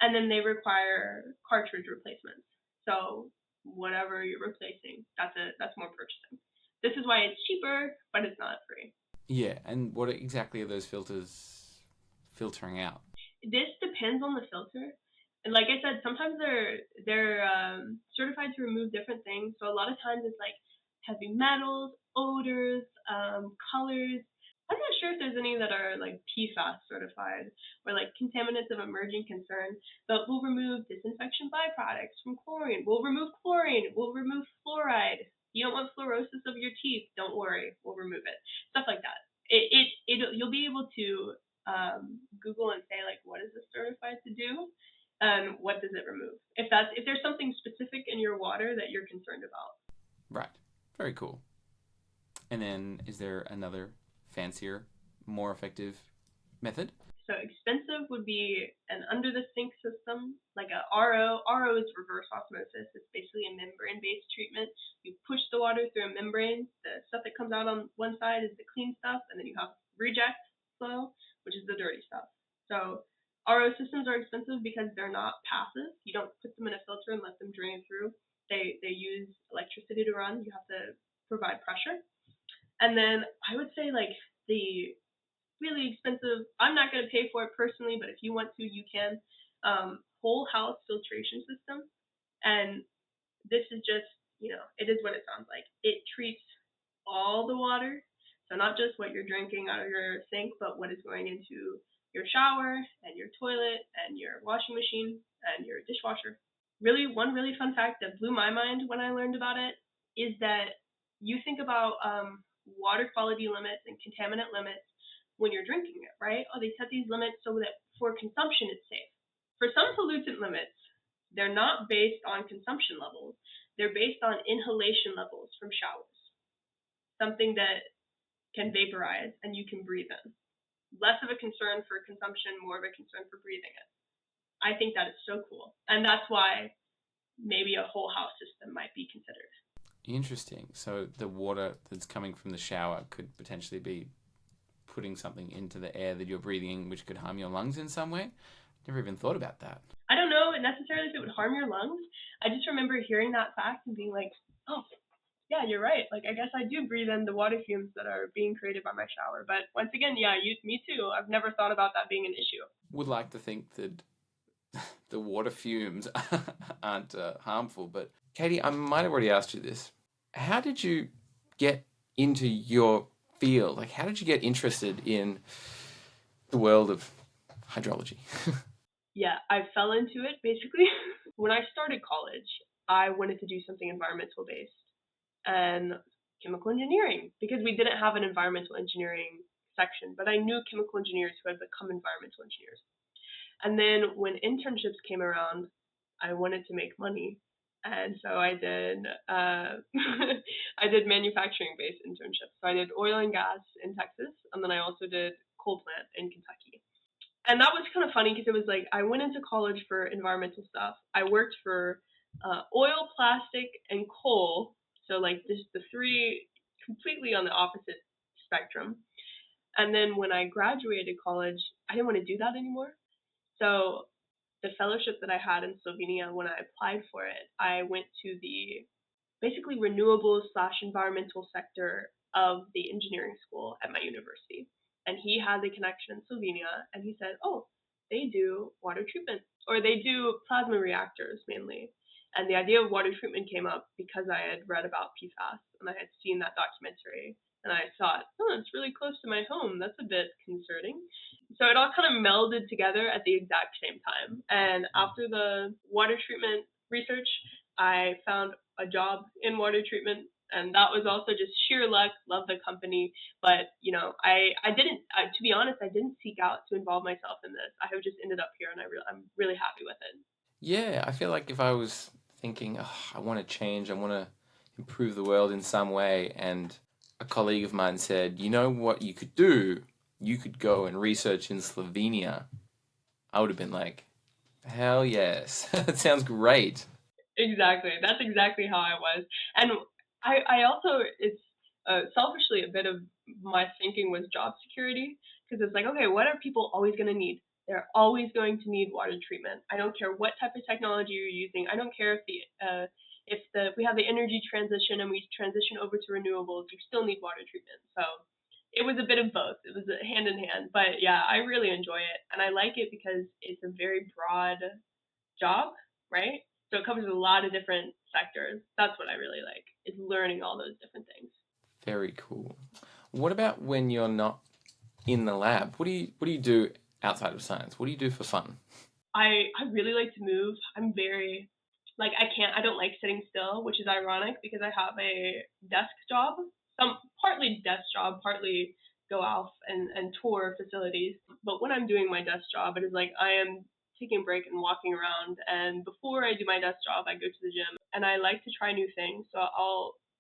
And then they require cartridge replacements. So whatever you're replacing, that's more purchasing. This is why it's cheaper, but it's not free. Yeah, and what exactly are those filters filtering out? This depends on the filter. And like I said, sometimes they're certified to remove different things. So a lot of times it's like heavy metals, odors, colors. I'm not sure if there's any that are like PFAS certified or like contaminants of emerging concern, but we'll remove disinfection byproducts from chlorine. We'll remove chlorine. We'll remove fluoride. You don't want fluorosis of your teeth. Don't worry. We'll remove it. Stuff like that. You'll be able to Google and say like, what is this certified to do? And what does it remove? If there's something specific in your water that you're concerned about. Right. Very cool. And then is there another fancier, more effective method? So expensive would be an under the sink system, like a RO. RO is reverse osmosis. It's basically a membrane-based treatment. You push the water through a membrane. The stuff that comes out on one side is the clean stuff, and then you have reject flow, which is the dirty stuff. So RO systems are expensive because they're not passive. You don't put them in a filter and let them drain through. They use electricity to run. You have to provide pressure. And then I would say like the really expensive, I'm not going to pay for it personally, but if you want to, you can, whole house filtration system. And this is just, it is what it sounds like. It treats all the water. So not just what you're drinking out of your sink, but what is going into your shower and your toilet and your washing machine and your dishwasher. One really fun fact that blew my mind when I learned about it is that you think about water quality limits and contaminant limits when you're drinking it, right? Oh, they set these limits so that for consumption it's safe. For some pollutant limits, they're not based on consumption levels. They're based on inhalation levels from showers, something that can vaporize and you can breathe in. Less of a concern for consumption, more of a concern for breathing it. I think that is so cool. And that's why maybe a whole house system might be considered. Interesting. So the water that's coming from the shower could potentially be putting something into the air that you're breathing in, which could harm your lungs in some way. Never even thought about that. I don't know necessarily if it would harm your lungs. I just remember hearing that fact and being like, oh, yeah, you're right. Like, I guess I do breathe in the water fumes that are being created by my shower. But once again, yeah, me too. I've never thought about that being an issue. Would like to think that the water fumes aren't harmful. But Katie, I might have already asked you this. How did you get into your field? Like, how did you get interested in the world of hydrology? Yeah, I fell into it basically. When I started college, I wanted to do something environmental based and chemical engineering because we didn't have an environmental engineering section, but I knew chemical engineers who had become environmental engineers. And then when internships came around, I wanted to make money. And so I did I did manufacturing-based internships. So I did oil and gas in Texas, and then I also did coal plant in Kentucky. And that was kind of funny because it was like I went into college for environmental stuff. I worked for oil, plastic, and coal. So like this, the three completely on the opposite spectrum. And then when I graduated college, I didn't want to do that anymore. So the fellowship that I had in Slovenia, when I applied for it, I went to the basically renewables/environmental sector of the engineering school at my university. And he had the connection in Slovenia, and he said, oh, they do water treatment, or they do plasma reactors mainly. And the idea of water treatment came up because I had read about PFAS, and I had seen that documentary. And I thought, oh, it's really close to my home. That's a bit concerning. So it all kind of melded together at the exact same time. And after the water treatment research, I found a job in water treatment, and that was also just sheer luck. Love the company, but I didn't. To be honest, I didn't seek out to involve myself in this. I have just ended up here, and I'm really happy with it. Yeah, I feel like if I was thinking, I want to change, I want to improve the world in some way, and a colleague of mine said, you know what you could do? You could go and research in Slovenia. I would have been like, hell yes, that sounds great. Exactly. That's exactly how I was. And I also, it's selfishly a bit of my thinking was job security, because it's like, okay, what are people always going to need? they're always going to need water treatment. I don't care what type of technology you're using. I don't care if we have the energy transition and we transition over to renewables, you still need water treatment. So it was a bit of both. It was a hand in hand. But yeah, I really enjoy it. And I like it because it's a very broad job, right? So it covers a lot of different sectors. That's what I really like, is learning all those different things. Very cool. What about when you're not in the lab? What do you do outside of science? What do you do for fun? I really like to move. I'm very I don't like sitting still, which is ironic because I have a desk job. Partly desk job, partly go out and tour facilities. But when I'm doing my desk job, it is like I am taking a break and walking around. And before I do my desk job, I go to the gym, and I like to try new things. So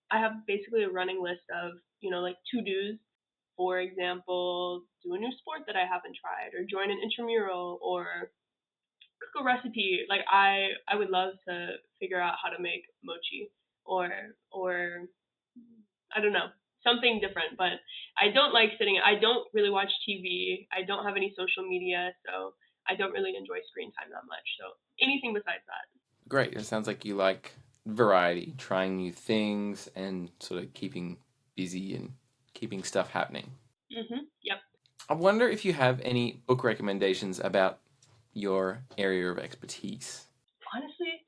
I have basically a running list of, like to-dos. For example, do a new sport that I haven't tried, or join an intramural, or cook a recipe. Like I would love to figure out how to make mochi, or I don't know, something different. But I don't like sitting. I don't really watch TV. I don't have any social media, so I don't really enjoy screen time that much. So anything besides that. Great. It sounds like you like variety, trying new things, and sort of keeping busy and keeping stuff happening. Yep. I wonder if you have any book recommendations about your area of expertise. Honestly,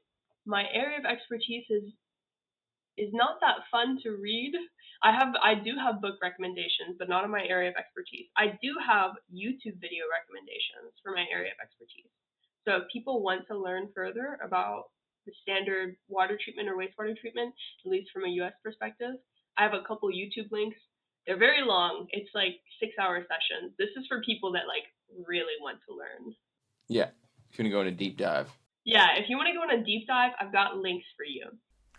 my area of expertise is not that fun to read. I do have book recommendations, but not in my area of expertise. I do have YouTube video recommendations for my area of expertise. So if people want to learn further about the standard water treatment or wastewater treatment, at least from a US perspective, I have a couple YouTube links. They're very long. It's like 6-hour sessions. This is for people that really want to learn. Yeah, if you want to go on a deep dive. Yeah, if you want to go on a deep dive, I've got links for you.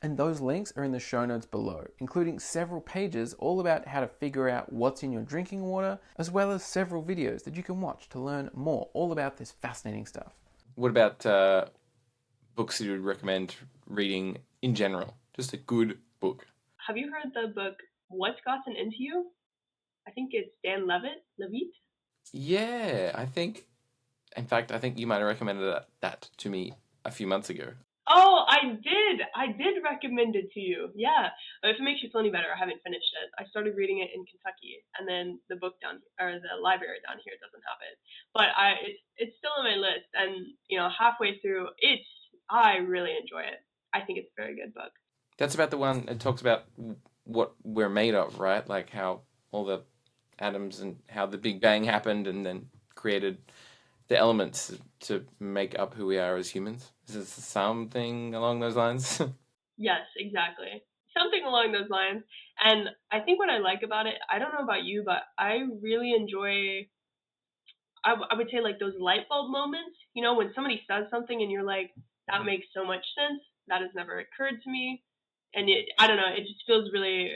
And those links are in the show notes below, including several pages all about how to figure out what's in your drinking water, as well as several videos that you can watch to learn more all about this fascinating stuff. What about books that you would recommend reading in general? Just a good book. Have you heard the book What's Gotten Into You? I think it's Dan Levitt. Yeah, I think you might have recommended that to me a few months ago. Oh, I did recommend it to you. Yeah. If it makes you feel any better, I haven't finished it. I started reading it in Kentucky, and then the library down here doesn't have it. But it's still on my list, and halfway through, I really enjoy it. I think it's a very good book. That's about the one that talks about what we're made of, right? Like how all the atoms and how the Big Bang happened and then created the elements to make up who we are as humans. Is it something along those lines? Yes, exactly. Something along those lines. And I think what I like about it, I don't know about you, but I really enjoy, I would say, those light bulb moments, when somebody says something and you're like, that makes so much sense. That has never occurred to me. And I don't know, it just feels really,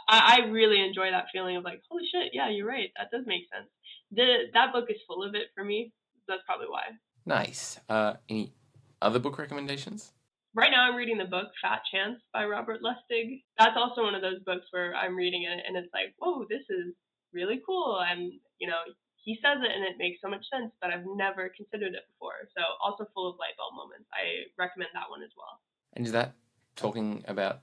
I really enjoy that feeling of holy shit, yeah, you're right. That does make sense. That book is full of it for me. That's probably why. Nice. Any other book recommendations? Right now I'm reading the book Fat Chance by Robert Lustig. That's also one of those books where I'm reading it and it's like, whoa, this is really cool. And, he says it and it makes so much sense, but I've never considered it before. So also full of light bulb moments. I recommend that one as well. And is that talking about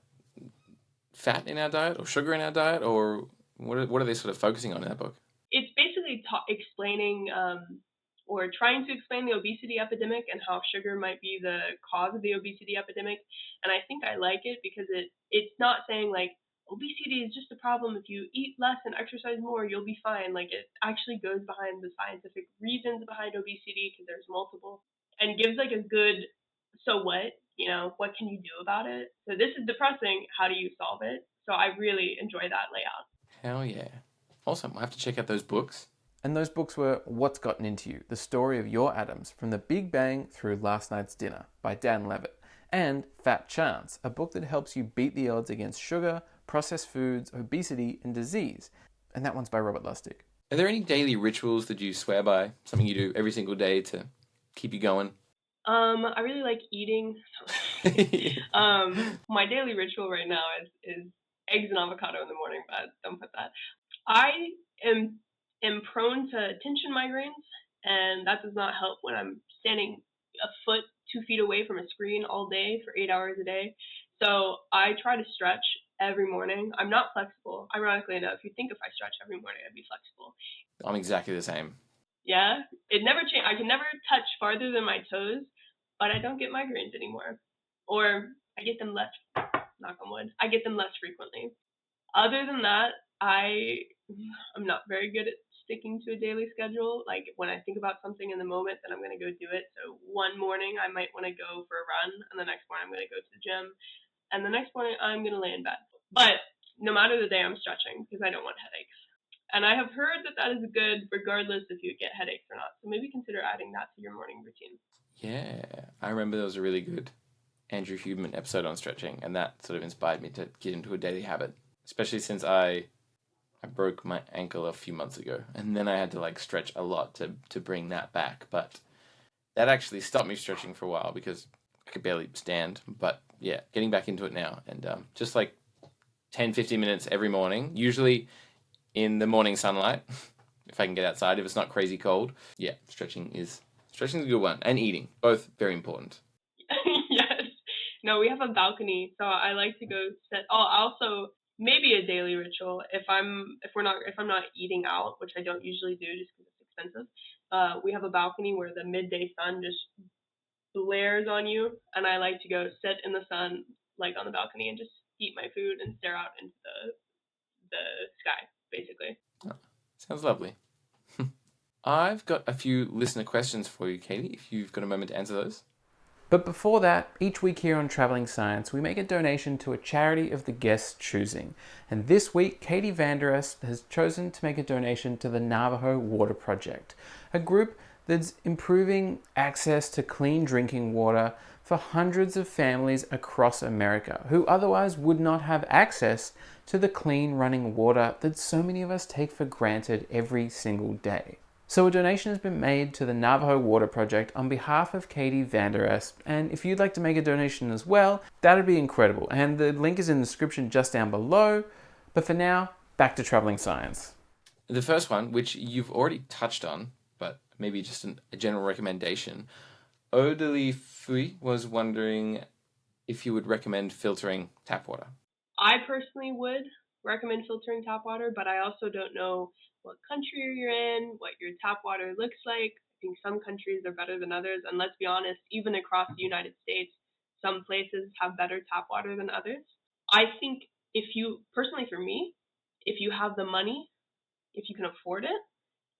fat in our diet or sugar in our diet, or what are they sort of focusing on in that book? It's basically explaining or trying to explain the obesity epidemic and how sugar might be the cause of the obesity epidemic. And I think I like it because it's not saying obesity is just a problem. If you eat less and exercise more, you'll be fine. It actually goes behind the scientific reasons behind obesity, because there's multiple, and gives a good, so what, what can you do about it? So this is depressing. How do you solve it? So I really enjoy that layout. Hell yeah. Awesome. I'll have to check out those books. And those books were What's Gotten Into You? The Story of Your Atoms from the Big Bang Through Last Night's Dinner by Dan Levitt, and Fat Chance, a book that helps you beat the odds against sugar, processed foods, obesity, and disease. And that one's by Robert Lustig. Are there any daily rituals that you swear by? Something you do every single day to keep you going? I really like eating. My daily ritual right now is eggs and avocado in the morning, but don't put that. I am prone to tension migraines, And that does not help when I'm standing a foot, 2 feet away from a screen all day for 8 hours a day. So I try to stretch every morning. I'm not flexible. Ironically enough, you'd think if I stretch every morning, I'd be flexible. I'm exactly the same. Yeah, it never changed. I can never touch farther than my toes, but I don't get migraines anymore. Or I get them less, knock on wood, I get them less frequently. Other than that, I'm not very good at sticking to a daily schedule. Like when I think about something in the moment, then I'm going to go do it. So one morning I might want to go for a run, and the next morning I'm going to go to the gym, and the next morning I'm going to lay in bed. But no matter the day, I'm stretching because I don't want headaches. And I have heard that that is good regardless if you get headaches or not. So maybe consider adding that to your morning routine. Yeah, I remember there was a really good Andrew Huberman episode on stretching, and that sort of inspired me to get into a daily habit, especially since I broke my ankle a few months ago, and then I had to like stretch a lot to bring that back. But that actually stopped me stretching for a while because I could barely stand. But yeah, getting back into it now, and just like 10-15 minutes every morning, usually in the morning sunlight, if I can get outside, if it's not crazy cold. Yeah, stretching is a good one, and eating, both very important. Yes. No, we have a balcony, so I like to go sit. Oh, also maybe a daily ritual if I'm not eating out, which I don't usually do just because it's expensive. We have a balcony where the midday sun just blares on you, and I like to go sit in the sun, like on the balcony, and just eat my food and stare out into the sky, basically. Oh, sounds lovely. I've got a few listener questions for you, Katie, if you've got a moment to answer those. But before that, each week here on Travelling Science, we make a donation to a charity of the guest's choosing. And this week, Katie Vanderespt has chosen to make a donation to the Navajo Water Project, a group that's improving access to clean drinking water for hundreds of families across America who otherwise would not have access to the clean running water that so many of us take for granted every single day. So a donation has been made to the Navajo Water Project on behalf of Katie Vanderespt, and if you'd like to make a donation as well, that'd be incredible. And the link is in the description just down below. But for now, back to Travelling Science. The first one, which you've already touched on, but maybe just a general recommendation. Odeli Fui was wondering if you would recommend filtering tap water. I personally would recommend filtering tap water, but I also don't know what country you're in, what your tap water looks like. I think some countries are better than others, and let's be honest, even across the United States, some places have better tap water than others. I think personally for me, if you have the money, if you can afford it,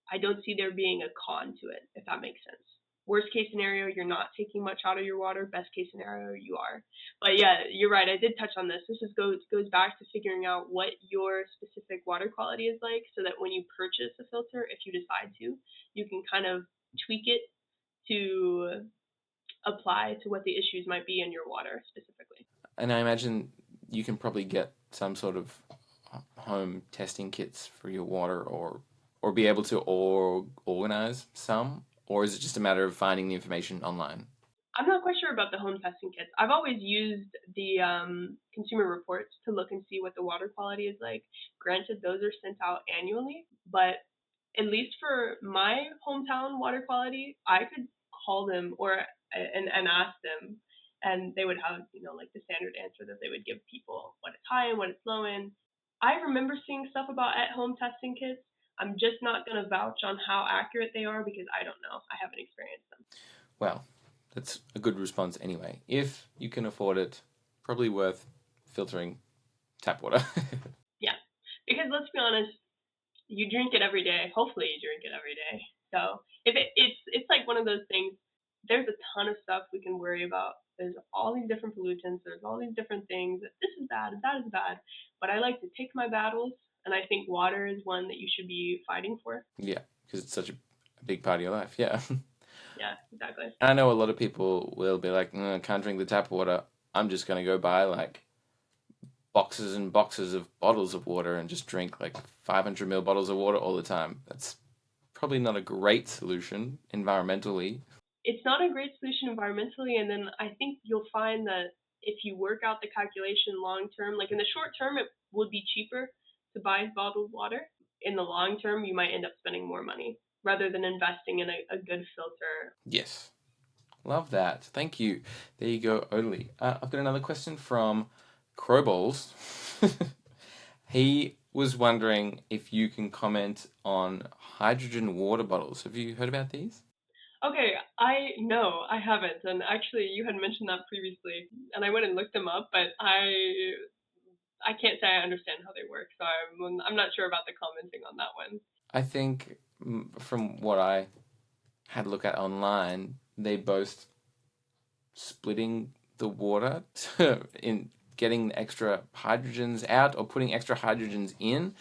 I don't see there being a con to it, if that makes sense. Worst case scenario, you're not taking much out of your water. Best case scenario, you are. But yeah, you're right. I did touch on this. This goes back to figuring out what your specific water quality is like, so that when you purchase a filter, if you decide to, you can kind of tweak it to apply to what the issues might be in your water specifically. And I imagine you can probably get some sort of home testing kits for your water, or be able to organize some. Or is it just a matter of finding the information online? I'm not quite sure about the home testing kits. I've always used the consumer reports to look and see what the water quality is like. Granted, those are sent out annually, but at least for my hometown water quality, I could call them and ask them, and they would have like the standard answer that they would give people, what it's high and what it's low in. I remember seeing stuff about at-home testing kits. I'm just not going to vouch on how accurate they are because I don't know. I haven't experienced them. Well, that's a good response anyway. If you can afford it, probably worth filtering tap water. Yeah, because let's be honest, you drink it every day. Hopefully you drink it every day. So if it's like one of those things, there's a ton of stuff we can worry about. There's all these different pollutants. There's all these different things. This is bad. That is bad. But I like to pick my battles, and I think water is one that you should be fighting for. Yeah, because it's such a big part of your life. Yeah. Yeah, exactly. I know a lot of people will be like, I can't drink the tap water. I'm just going to go buy like boxes and boxes of bottles of water and just drink like 500 ml bottles of water all the time. That's probably not a great solution environmentally. It's not a great solution environmentally, and then I think you'll find that if you work out the calculation long term, like in the short term, it would be cheaper to buy bottled water. In the long term, you might end up spending more money. rather than investing in a good filter. Yes. Love that. Thank you. There you go, Oli. I've got another question from Crowballs. He was wondering if you can comment on hydrogen water bottles. Have you heard about these? Okay, no, I haven't. And actually, you had mentioned that previously, and I went and looked them up, but I can't say I understand how they work, so I'm not sure about the commenting on that one. I think from what I had a look at online, they boast splitting the water in getting extra hydrogens out or putting extra hydrogens in.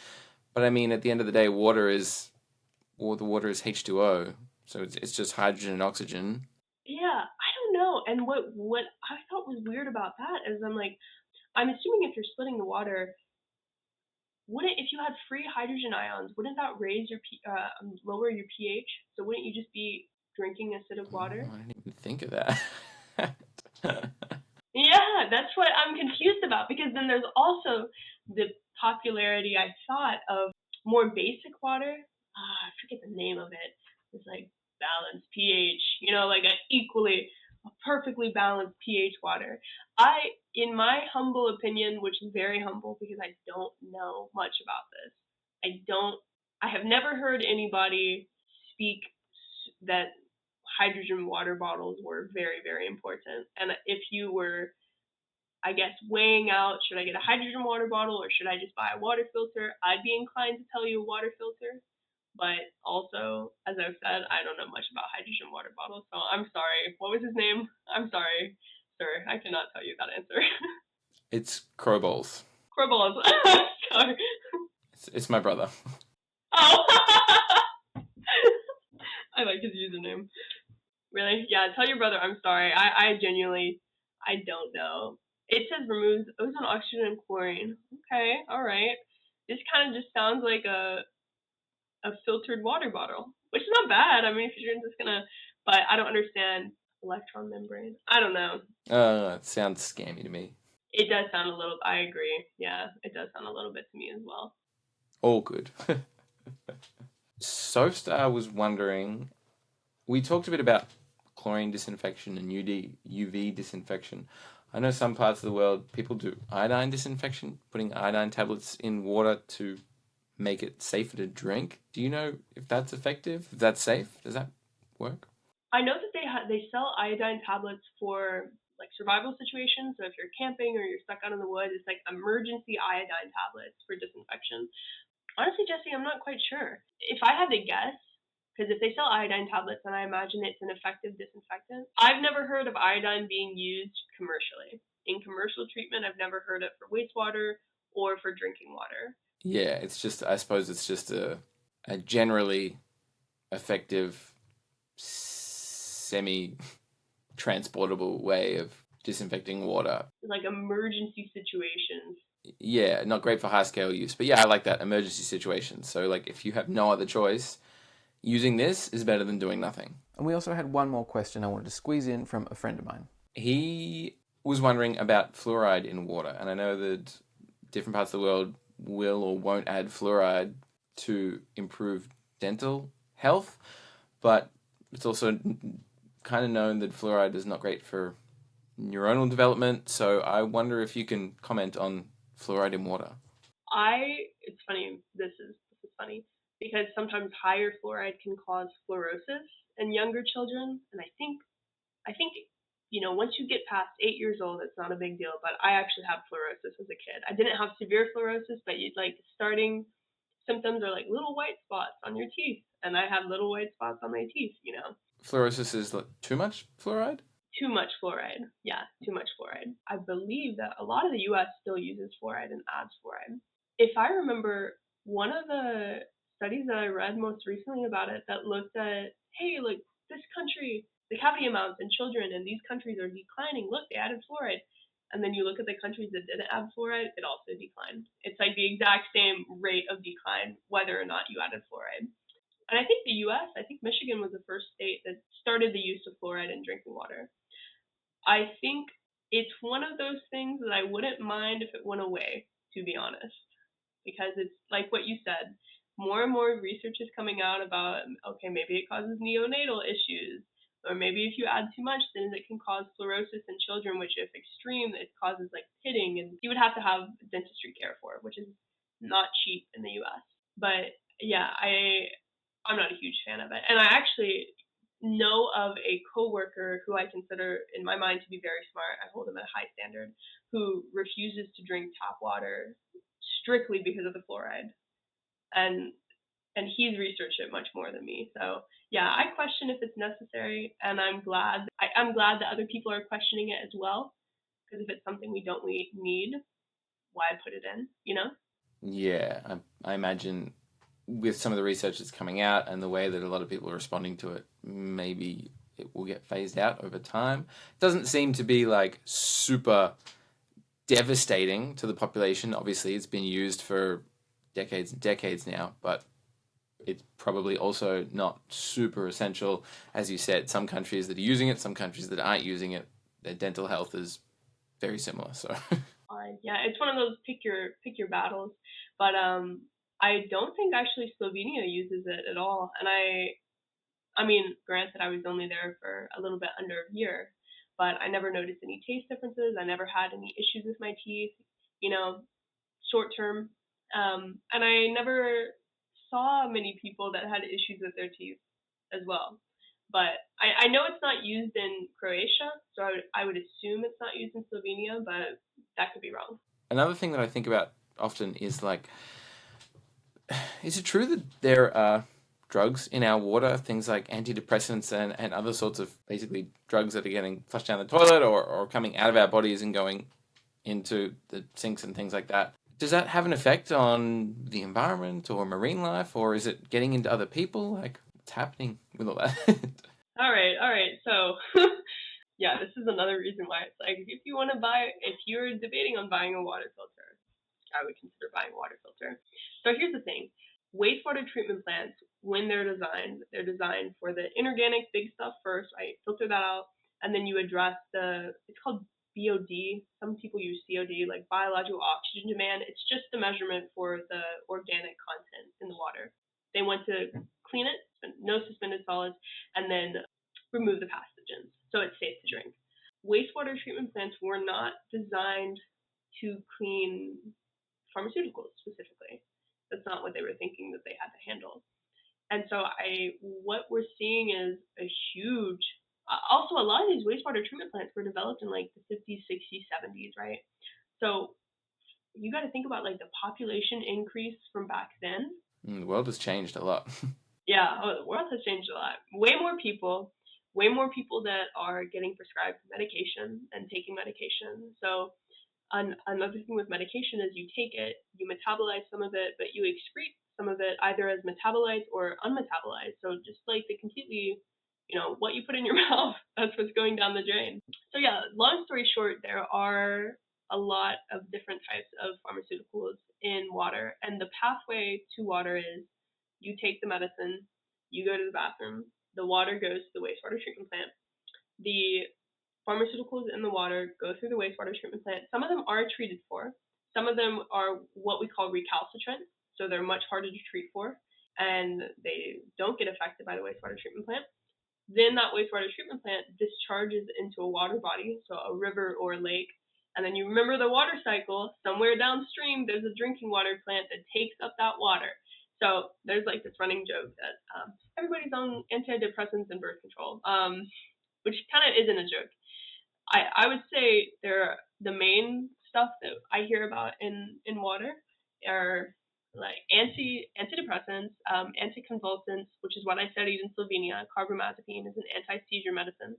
But I mean, at the end of the day, the water is H2O, so it's just hydrogen and oxygen. Yeah, I don't know. And what I thought was weird about that is I'm assuming if you're splitting the water, if you had free hydrogen ions, wouldn't that lower your pH? So wouldn't you just be drinking acidic water? I didn't even think of that. Yeah, that's what I'm confused about, because then there's also the popularity, I thought, of more basic water. I forget the name of it. It's like balanced pH, like a perfectly balanced pH water. In my humble opinion, which is very humble because I don't know much about this, I have never heard anybody speak that hydrogen water bottles were very, very important. And if you were, I guess, weighing out, should I get a hydrogen water bottle or should I just buy a water filter, I'd be inclined to tell you a water filter. But also, as I've said, I don't know much about hydrogen water bottles, so I'm sorry. What was his name? I'm sorry, sir. I cannot tell you that answer. It's Crowballs. Crowballs. Sorry. It's my brother. Oh. I like his username. Really? Yeah, tell your brother I'm sorry. I genuinely, I don't know. It says removes ozone, oxygen, and chlorine. Okay, all right. This kind of just sounds like a filtered water bottle, which is not bad. I mean, if you're just gonna, but I don't understand electron membrane. I don't know. It sounds scammy to me. It does sound a little. I agree. Yeah, it does sound a little bit to me as well. All good. Sofstar was wondering, we talked a bit about chlorine disinfection and UV disinfection. I know some parts of the world people do iodine disinfection, putting iodine tablets in water to make it safer to drink. Do you know if that's effective? If that's safe? Does that work? I know that they sell iodine tablets for like survival situations. So if you're camping or you're stuck out in the woods, it's like emergency iodine tablets for disinfection. Honestly, Jesse, I'm not quite sure. If I had to guess, because if they sell iodine tablets, then I imagine it's an effective disinfectant. I've never heard of iodine being used commercially. In commercial treatment, I've never heard it for wastewater or for drinking water. Yeah, I suppose it's just a generally effective, semi-transportable way of disinfecting water. Like emergency situations. Yeah, not great for high-scale use. But yeah, I like that, emergency situations. So like if you have no other choice, using this is better than doing nothing. And we also had one more question I wanted to squeeze in from a friend of mine. He was wondering about fluoride in water. And I know that different parts of the world will or won't add fluoride to improve dental health. But it's also kind of known that fluoride is not great for neuronal development. So I wonder if you can comment on fluoride in water. It's funny, this is funny, because sometimes higher fluoride can cause fluorosis in younger children. And I think, once you get past 8 years old, it's not a big deal. But I actually have fluorosis as a kid. I didn't have severe fluorosis, but starting symptoms are like little white spots on your teeth. And I had little white spots on my teeth, Fluorosis is too much fluoride? Too much fluoride. Yeah, too much fluoride. I believe that a lot of the U.S. still uses fluoride and adds fluoride. If I remember, one of the studies that I read most recently about it that looked at, hey, like this country, the cavity amounts in children in these countries are declining. Look, they added fluoride. And then you look at the countries that didn't add fluoride, it also declined. It's like the exact same rate of decline, whether or not you added fluoride. And I think the U.S., I think Michigan was the first state that started the use of fluoride in drinking water. I think it's one of those things that I wouldn't mind if it went away, to be honest, because it's like what you said, more and more research is coming out about, okay, maybe it causes neonatal issues, or maybe if you add too much, then it can cause fluorosis in children, which if extreme, it causes like pitting, and you would have to have dentistry care for, which is not cheap in the US. But yeah, I'm not a huge fan of it. And I actually know of a coworker who I consider in my mind to be very smart. I hold him at a high standard, who refuses to drink tap water strictly because of the fluoride. And he's researched it much more than me. So yeah, I question if it's necessary, and I'm glad that other people are questioning it as well. Because if it's something we don't need, why put it in? You know? Yeah, I imagine with some of the research that's coming out and the way that a lot of people are responding to it, maybe it will get phased out over time. It doesn't seem to be like super devastating to the population. Obviously, it's been used for decades and decades now, but it's probably also not super essential. As you said, some countries that are using it, some countries that aren't using it, their dental health is very similar. So yeah, it's one of those pick your battles. But I don't think actually Slovenia uses it at all. And I mean, granted, I was only there for a little bit under a year, but I never noticed any taste differences. I never had any issues with my teeth, short term. And I never saw many people that had issues with their teeth as well. But I know it's not used in Croatia, so I would assume it's not used in Slovenia, but that could be wrong. Another thing that I think about often is like, is it true that there are drugs in our water, things like antidepressants and other sorts of basically drugs that are getting flushed down the toilet or coming out of our bodies and going into the sinks and things like that? Does that have an effect on the environment or marine life, or is it getting into other people? Like, what's happening with all that? All right. So, yeah, this is another reason why it's like, if you're debating on buying a water filter, I would consider buying a water filter. So here's the thing. Wastewater treatment plants, when they're designed for the inorganic big stuff first, right? Filter that out, and then you address it's called BOD. Some people use COD, like biological oxygen demand. It's just the measurement for the organic content in the water. They want to clean it, no suspended solids, and then remove the pathogens so it's safe to drink. Wastewater treatment plants were not designed to clean pharmaceuticals specifically. That's not what they were thinking that they had to handle. And so what we're seeing is a huge, also a lot of these wastewater treatment plants were developed in like the 50s, 60s, 70s, right? So you got to think about like the population increase from back then. The world has changed a lot. Yeah, the world has changed a lot. Way more people that are getting prescribed medication and taking medication. So another thing with medication is you take it, you metabolize some of it, but you excrete some of it either as metabolites or unmetabolized. So just like the completely, what you put in your mouth, that's what's going down the drain. So yeah, long story short, there are a lot of different types of pharmaceuticals in water, and the pathway to water is you take the medicine, you go to the bathroom, the water goes to the wastewater treatment plant. The pharmaceuticals in the water go through the wastewater treatment plant. Some of them are treated for. Some of them are what we call recalcitrant, so they're much harder to treat for, and they don't get affected by the wastewater treatment plant. Then that wastewater treatment plant discharges into a water body, so a river or a lake. And then you remember the water cycle. Somewhere downstream, there's a drinking water plant that takes up that water. So there's like this running joke that everybody's on antidepressants and birth control, which kind of isn't a joke. I would say the main stuff that I hear about in water are like antidepressants, anticonvulsants, which is what I studied in Slovenia. Carbamazepine is an anti-seizure medicine.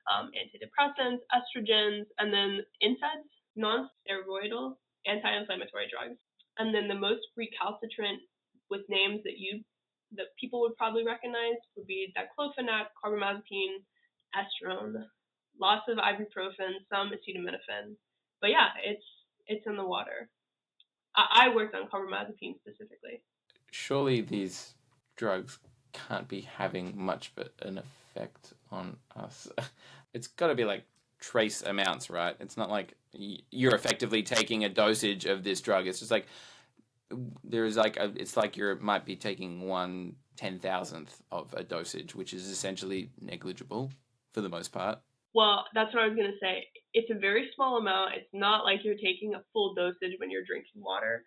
Antidepressants, estrogens, and then NSAIDs, non-steroidal anti-inflammatory drugs. And then the most recalcitrant with names that people would probably recognize would be diclofenac, carbamazepine, estrone, lots of ibuprofen, some acetaminophen. But yeah, it's in the water. I worked on carbamazepine specifically. Surely these drugs can't be having much of an effect on us. It's got to be like trace amounts, right? It's not like you're effectively taking a dosage of this drug. It's just like There's like it's like you might be taking 1/10,000th of a dosage, which is essentially negligible for the most part. Well, that's what I was going to say. It's a very small amount. It's not like you're taking a full dosage when you're drinking water.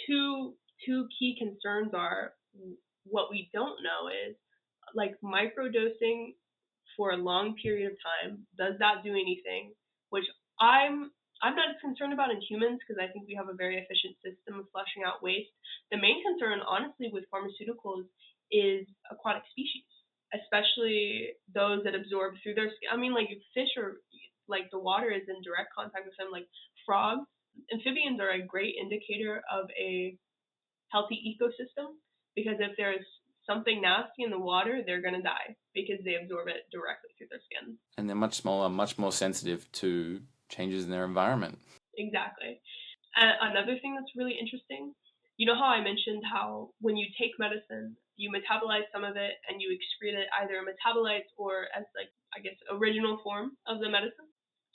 Two key concerns are, what we don't know is, like, microdosing for a long period of time, does that do anything? Which I'm not as concerned about in humans, because I think we have a very efficient system of flushing out waste. The main concern, honestly, with pharmaceuticals is aquatic species, especially those that absorb through their skin. I mean, like, if fish are, like, the water is in direct contact with them, like frogs. Amphibians are a great indicator of a healthy ecosystem, because if there's something nasty in the water, they're going to die because they absorb it directly through their skin. And they're much smaller, much more sensitive to changes in their environment. Exactly. And another thing that's really interesting, you know how I mentioned how when you take medicine, you metabolize some of it and you excrete it either metabolites or as, like, I guess, original form of the medicine.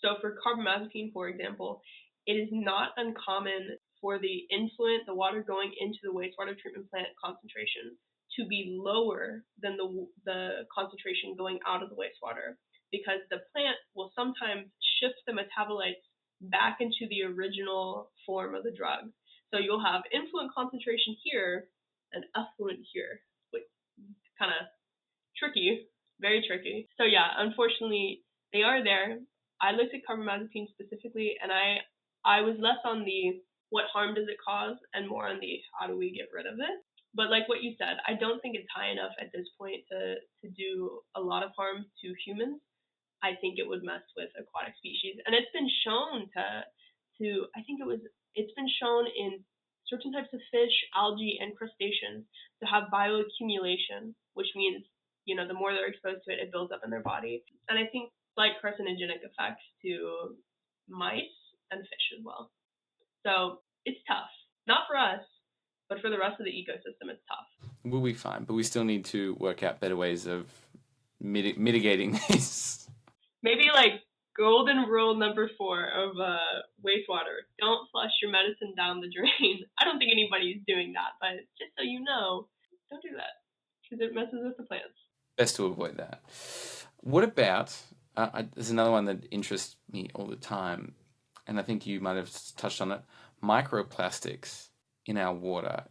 So for carbamazepine, for example, it is not uncommon for the influent, the water going into the wastewater treatment plant concentration, to be lower than the concentration going out of the wastewater, because the plant will sometimes shift the metabolites back into the original form of the drug. So you'll have influent concentration here and effluent here, which is kind of tricky, very tricky. So yeah, unfortunately, they are there. I looked at carbamazepine specifically, and I was less on the what harm does it cause and more on the how do we get rid of it. But like what you said, I don't think it's high enough at this point to do a lot of harm to humans. I think it would mess with aquatic species, and it's been shown to I think it's been shown in certain types of fish, algae, and crustaceans to have bioaccumulation, which means, the more they're exposed to it, it builds up in their body. And I think slight carcinogenic effects to mice and fish as well. So it's tough, not for us, but for the rest of the ecosystem, it's tough. We'll be fine, but we still need to work out better ways of mitigating this. Maybe like golden rule number 4 of wastewater: don't flush your medicine down the drain. I don't think anybody's doing that, but just so you know, don't do that, because it messes with the plants. Best to avoid that. What about, there's another one that interests me all the time, and I think you might have touched on it, microplastics in our water.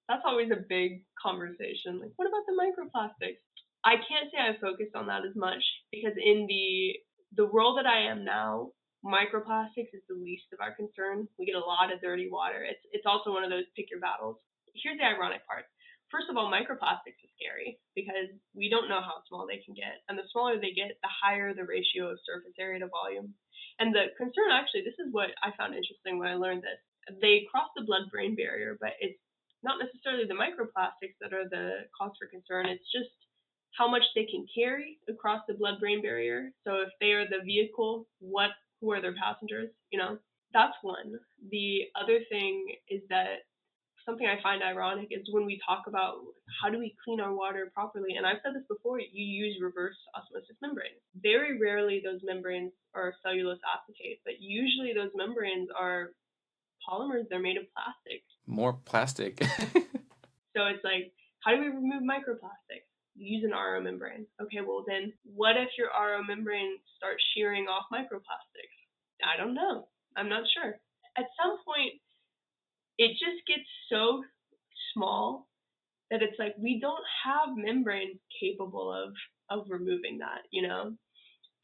That's always a big conversation. Like, what about the microplastics? I can't say I focused on that as much, because in the world that I am now, microplastics is the least of our concern. We get a lot of dirty water. It's also one of those pick your battles. Here's the ironic part. First of all, microplastics is scary because we don't know how small they can get. And the smaller they get, the higher the ratio of surface area to volume. And the concern, actually, this is what I found interesting when I learned this. They cross the blood-brain barrier, but it's not necessarily the microplastics that are the cause for concern. It's just how much they can carry across the blood-brain barrier. So if they are the vehicle, who are their passengers? That's one. The other thing is that something I find ironic is when we talk about how do we clean our water properly, and I've said this before, you use reverse osmosis membranes. Very rarely those membranes are cellulose acetate, but usually those membranes are polymers. They're made of plastic. More plastic. So it's like, how do we remove microplastics? Use an RO membrane. Okay, well then, what if your RO membrane starts shearing off microplastics? I don't know. I'm not sure. At some point, it just gets so small that it's like we don't have membranes capable of removing that,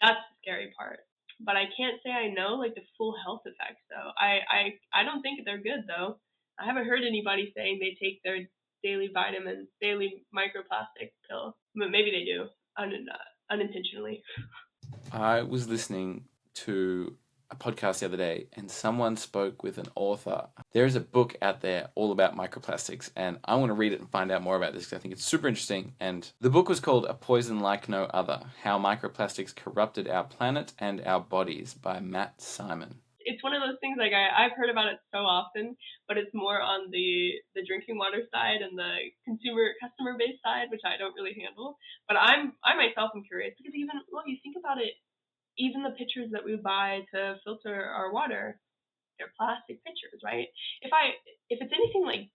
That's the scary part. But I can't say I know like the full health effects though. I don't think they're good though. I haven't heard anybody saying they take their daily vitamins, daily microplastic pill. But maybe they do unintentionally. I was listening to a podcast the other day and someone spoke with an author. There is a book out there all about microplastics, and I want to read it and find out more about this because I think it's super interesting. And the book was called A Poison Like No Other: How Microplastics Corrupted Our Planet and Our Bodies by Matt Simon. It's one of those things, like I've heard about it so often, but it's more on the drinking water side and the customer based side, which I don't really handle. But I myself am curious because you think about it, even the pitchers that we buy to filter our water, they're plastic pitchers, right? If it's anything like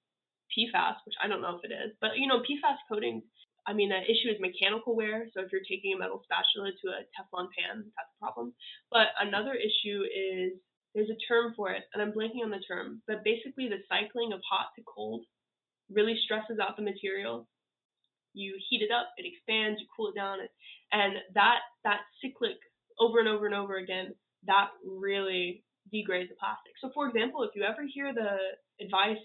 PFAS, which I don't know if it is, but PFAS coatings, I mean, the issue is mechanical wear. So if you're taking a metal spatula to a Teflon pan, that's a problem. But another issue is there's a term for it, and I'm blanking on the term, but basically the cycling of hot to cold really stresses out the material. You heat it up, it expands, you cool it down, and that cyclic over and over and over again, that really degrades the plastic. So for example, if you ever hear the advice,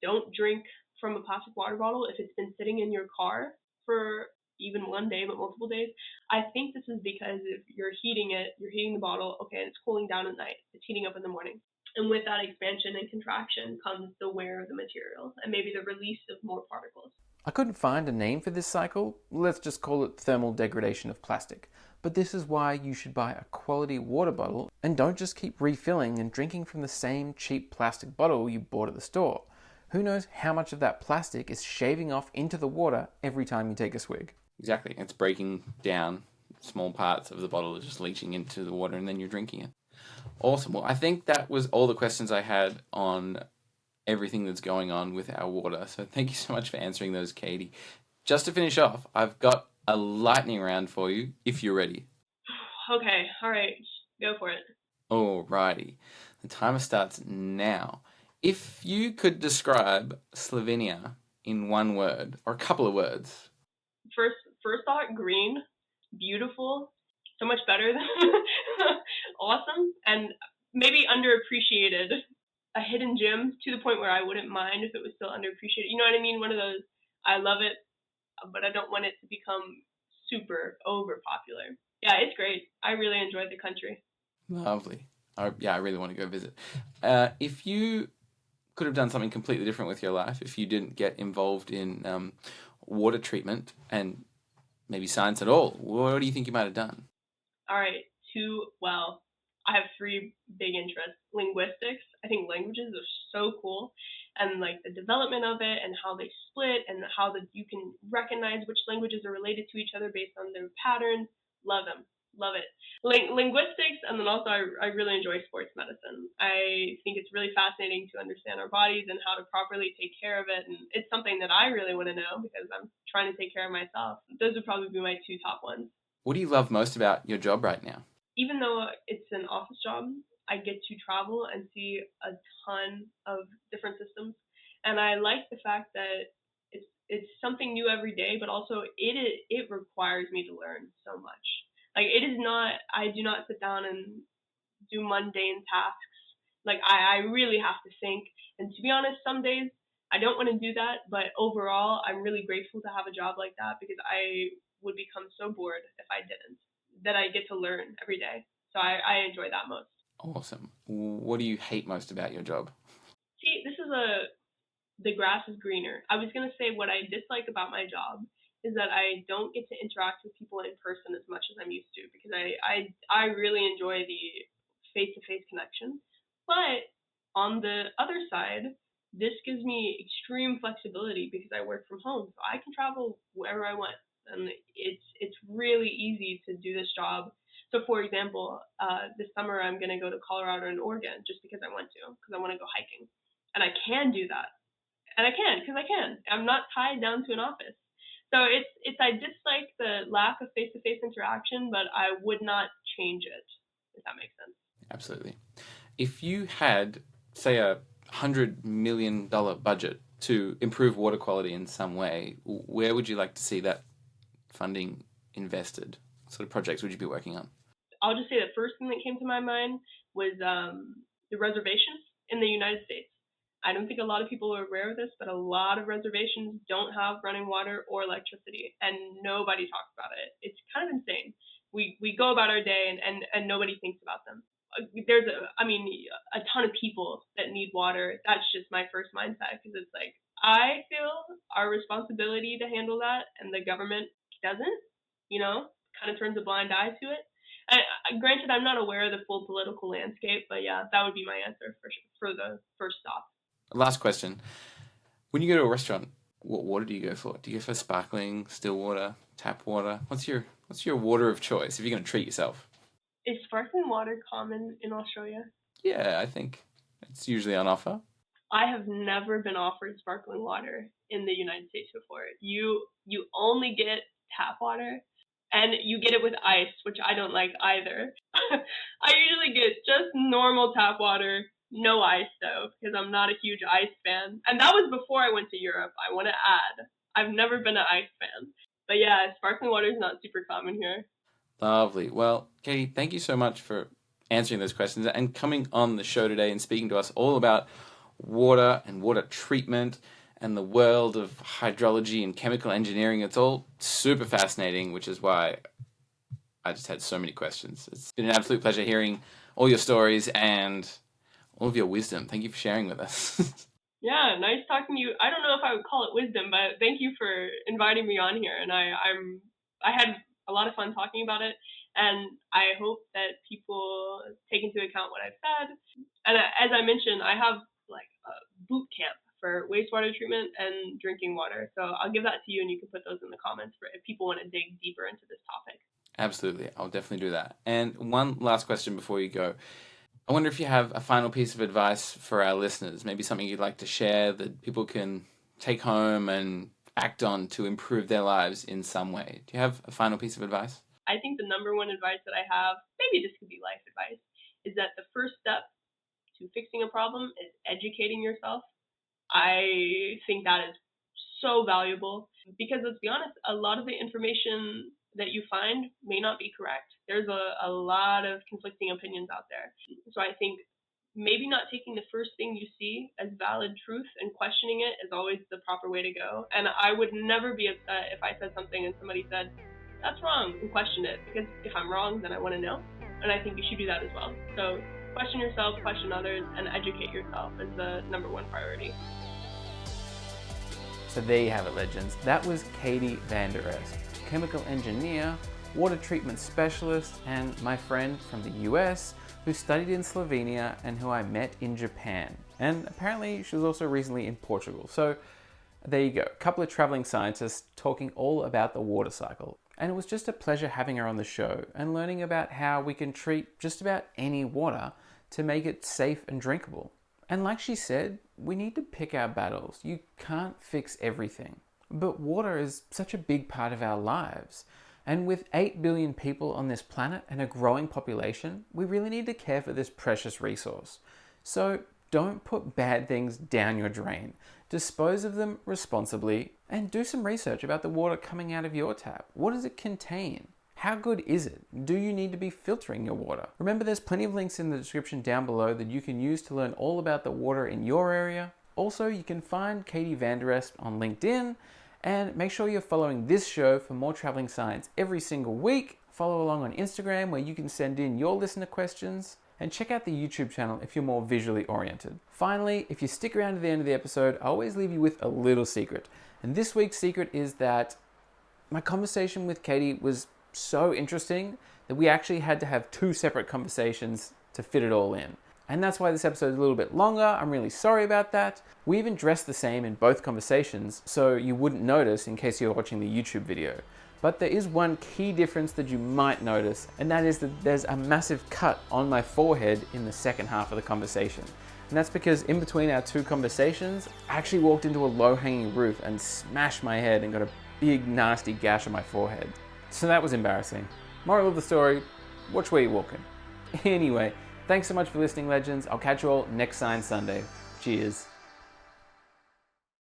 don't drink from a plastic water bottle if it's been sitting in your car for even one day, but multiple days, I think this is because if you're heating the bottle, okay, and it's cooling down at night, it's heating up in the morning. And with that expansion and contraction comes the wear of the material and maybe the release of more particles. I couldn't find a name for this cycle. Let's just call it thermal degradation of plastic. But this is why you should buy a quality water bottle and don't just keep refilling and drinking from the same cheap plastic bottle you bought at the store. Who knows how much of that plastic is shaving off into the water every time you take a swig? Exactly. It's breaking down. Small parts of the bottle are just leaching into the water and then you're drinking it. Awesome. Well, I think that was all the questions I had on everything that's going on with our water. So thank you so much for answering those, Katie. Just to finish off, I've got a lightning round for you if you're ready. Okay. All right. Go for it. Alrighty. The timer starts now. If you could describe Slovenia in one word or a couple of words. First thought, green, beautiful, so much better than awesome, and maybe underappreciated. A hidden gem to the point where I wouldn't mind if it was still underappreciated. You know what I mean? One of those, I love it, but I don't want it to become super over popular. Yeah, it's great. I really enjoyed the country. Lovely. I really want to go visit. If you could have done something completely different with your life, if you didn't get involved in water treatment and maybe science at all, what do you think you might have done? All right. I have three big interests. Linguistics. I think languages are so cool. And like the development of it and how they split and how you can recognize which languages are related to each other based on their patterns. Love them. Love it. Linguistics, and then also I really enjoy sports medicine. I think it's really fascinating to understand our bodies and how to properly take care of it. And it's something that I really want to know because I'm trying to take care of myself. Those would probably be my two top ones. What do you love most about your job right now? Even though it's an office job, I get to travel and see a ton of different systems. And I like the fact that it's something new every day, but also it requires me to learn so much. Like I do not sit down and do mundane tasks. Like I really have to think. And to be honest, some days I don't want to do that, but overall, I'm really grateful to have a job like that because I would become so bored if I didn't. That I get to learn every day. So I enjoy that most. Awesome. What do you hate most about your job? See, the grass is greener. I was going to say what I dislike about my job is that I don't get to interact with people in person as much as I'm used to because I really enjoy the face-to-face connection. But on the other side, this gives me extreme flexibility because I work from home. So I can travel wherever I want. And it's really easy to do this job. So for example, this summer I'm going to go to Colorado and Oregon just because I want to, because I want to go hiking. And I can do that. And I can, because I can. I'm not tied down to an office. So I dislike the lack of face-to-face interaction, but I would not change it, if that makes sense. Absolutely. If you had, say, $100 million budget to improve water quality in some way, where would you like to see that funding invested? What sort of projects would you be working on? I'll just say the first thing that came to my mind was the reservations in the United States. I don't think a lot of people are aware of this, but a lot of reservations don't have running water or electricity, and nobody talks about it. It's kind of insane. We go about our day and nobody thinks about them. There's a ton of people that need water. That's just my first mindset because it's like I feel our responsibility to handle that, and the government doesn't, kind of turns a blind eye to it. Granted, I'm not aware of the full political landscape, but yeah, that would be my answer for the first stop. Last question. When you go to a restaurant, what water do you go for? Do you go for sparkling, still water, tap water? What's your water of choice if you're going to treat yourself? Is sparkling water common in Australia? Yeah, I think It's usually on offer. I have never been offered sparkling water in the United States before. You only get tap water, and you get it with ice, which I don't like either. I usually get just normal tap water, no ice though, because I'm not a huge ice fan. And that was before I went to Europe, I want to add. I've never been an ice fan. But yeah, sparkling water is not super common here. Lovely. Well, Katie, thank you so much for answering those questions and coming on the show today and speaking to us all about water and water treatment and the world of hydrology and chemical engineering. It's all super fascinating, which is why I just had so many questions. It's been an absolute pleasure hearing all your stories and all of your wisdom. Thank you for sharing with us. Yeah, nice talking to you. I don't know if I would call it wisdom, but thank you for inviting me on here. And I had a lot of fun talking about it, and I hope that people take into account what I've said. And as I mentioned, I have like a boot camp for wastewater treatment and drinking water. So I'll give that to you, and you can put those in the comments for if people want to dig deeper into this topic. Absolutely. I'll definitely do that. And one last question before you go. I wonder if you have a final piece of advice for our listeners, maybe something you'd like to share that people can take home and act on to improve their lives in some way. Do you have a final piece of advice? I think the number one advice that I have, maybe this could be life advice, is that the first step to fixing a problem is educating yourself. I think that is so valuable because, let's be honest, a lot of the information that you find may not be correct. There's a lot of conflicting opinions out there. So I think maybe not taking the first thing you see as valid truth and questioning it is always the proper way to go. And I would never be upset if I said something and somebody said, that's wrong, and question it. Because if I'm wrong, then I want to know. And I think you should do that as well. So question yourself, question others, and educate yourself is the number one priority. So there you have it, legends. That was Katie Vanderespt, chemical engineer, water treatment specialist, and my friend from the US who studied in Slovenia and who I met in Japan. And apparently she was also recently in Portugal. So there you go, a couple of traveling scientists talking all about the water cycle. And it was just a pleasure having her on the show and learning about how we can treat just about any water to make it safe and drinkable. And like she said, we need to pick our battles. You can't fix everything. But water is such a big part of our lives. And with 8 billion people on this planet and a growing population, we really need to care for this precious resource. So don't put bad things down your drain. Dispose of them responsibly and do some research about the water coming out of your tap. What does it contain? How good is it? Do you need to be filtering your water? Remember, there's plenty of links in the description down below that you can use to learn all about the water in your area. Also, you can find Katie Vanderespt on LinkedIn, and make sure you're following this show for more traveling science every single week. Follow along on Instagram where you can send in your listener questions, and check out the YouTube channel if you're more visually oriented. Finally, if you stick around to the end of the episode, I always leave you with a little secret. And this week's secret is that my conversation with Katie was so interesting that we actually had to have 2 separate conversations to fit it all in. And that's why this episode is a little bit longer. I'm really sorry about that. We even dressed the same in both conversations, so you wouldn't notice in case you're watching the YouTube video. But there is one key difference that you might notice, and that is that there's a massive cut on my forehead in the second half of the conversation. And that's because in between our 2 conversations, I actually walked into a low-hanging roof and smashed my head and got a big nasty gash on my forehead. So that was embarrassing. Moral of the story, watch where you're walking. Anyway, thanks so much for listening, legends. I'll catch you all next Science Sunday. Cheers.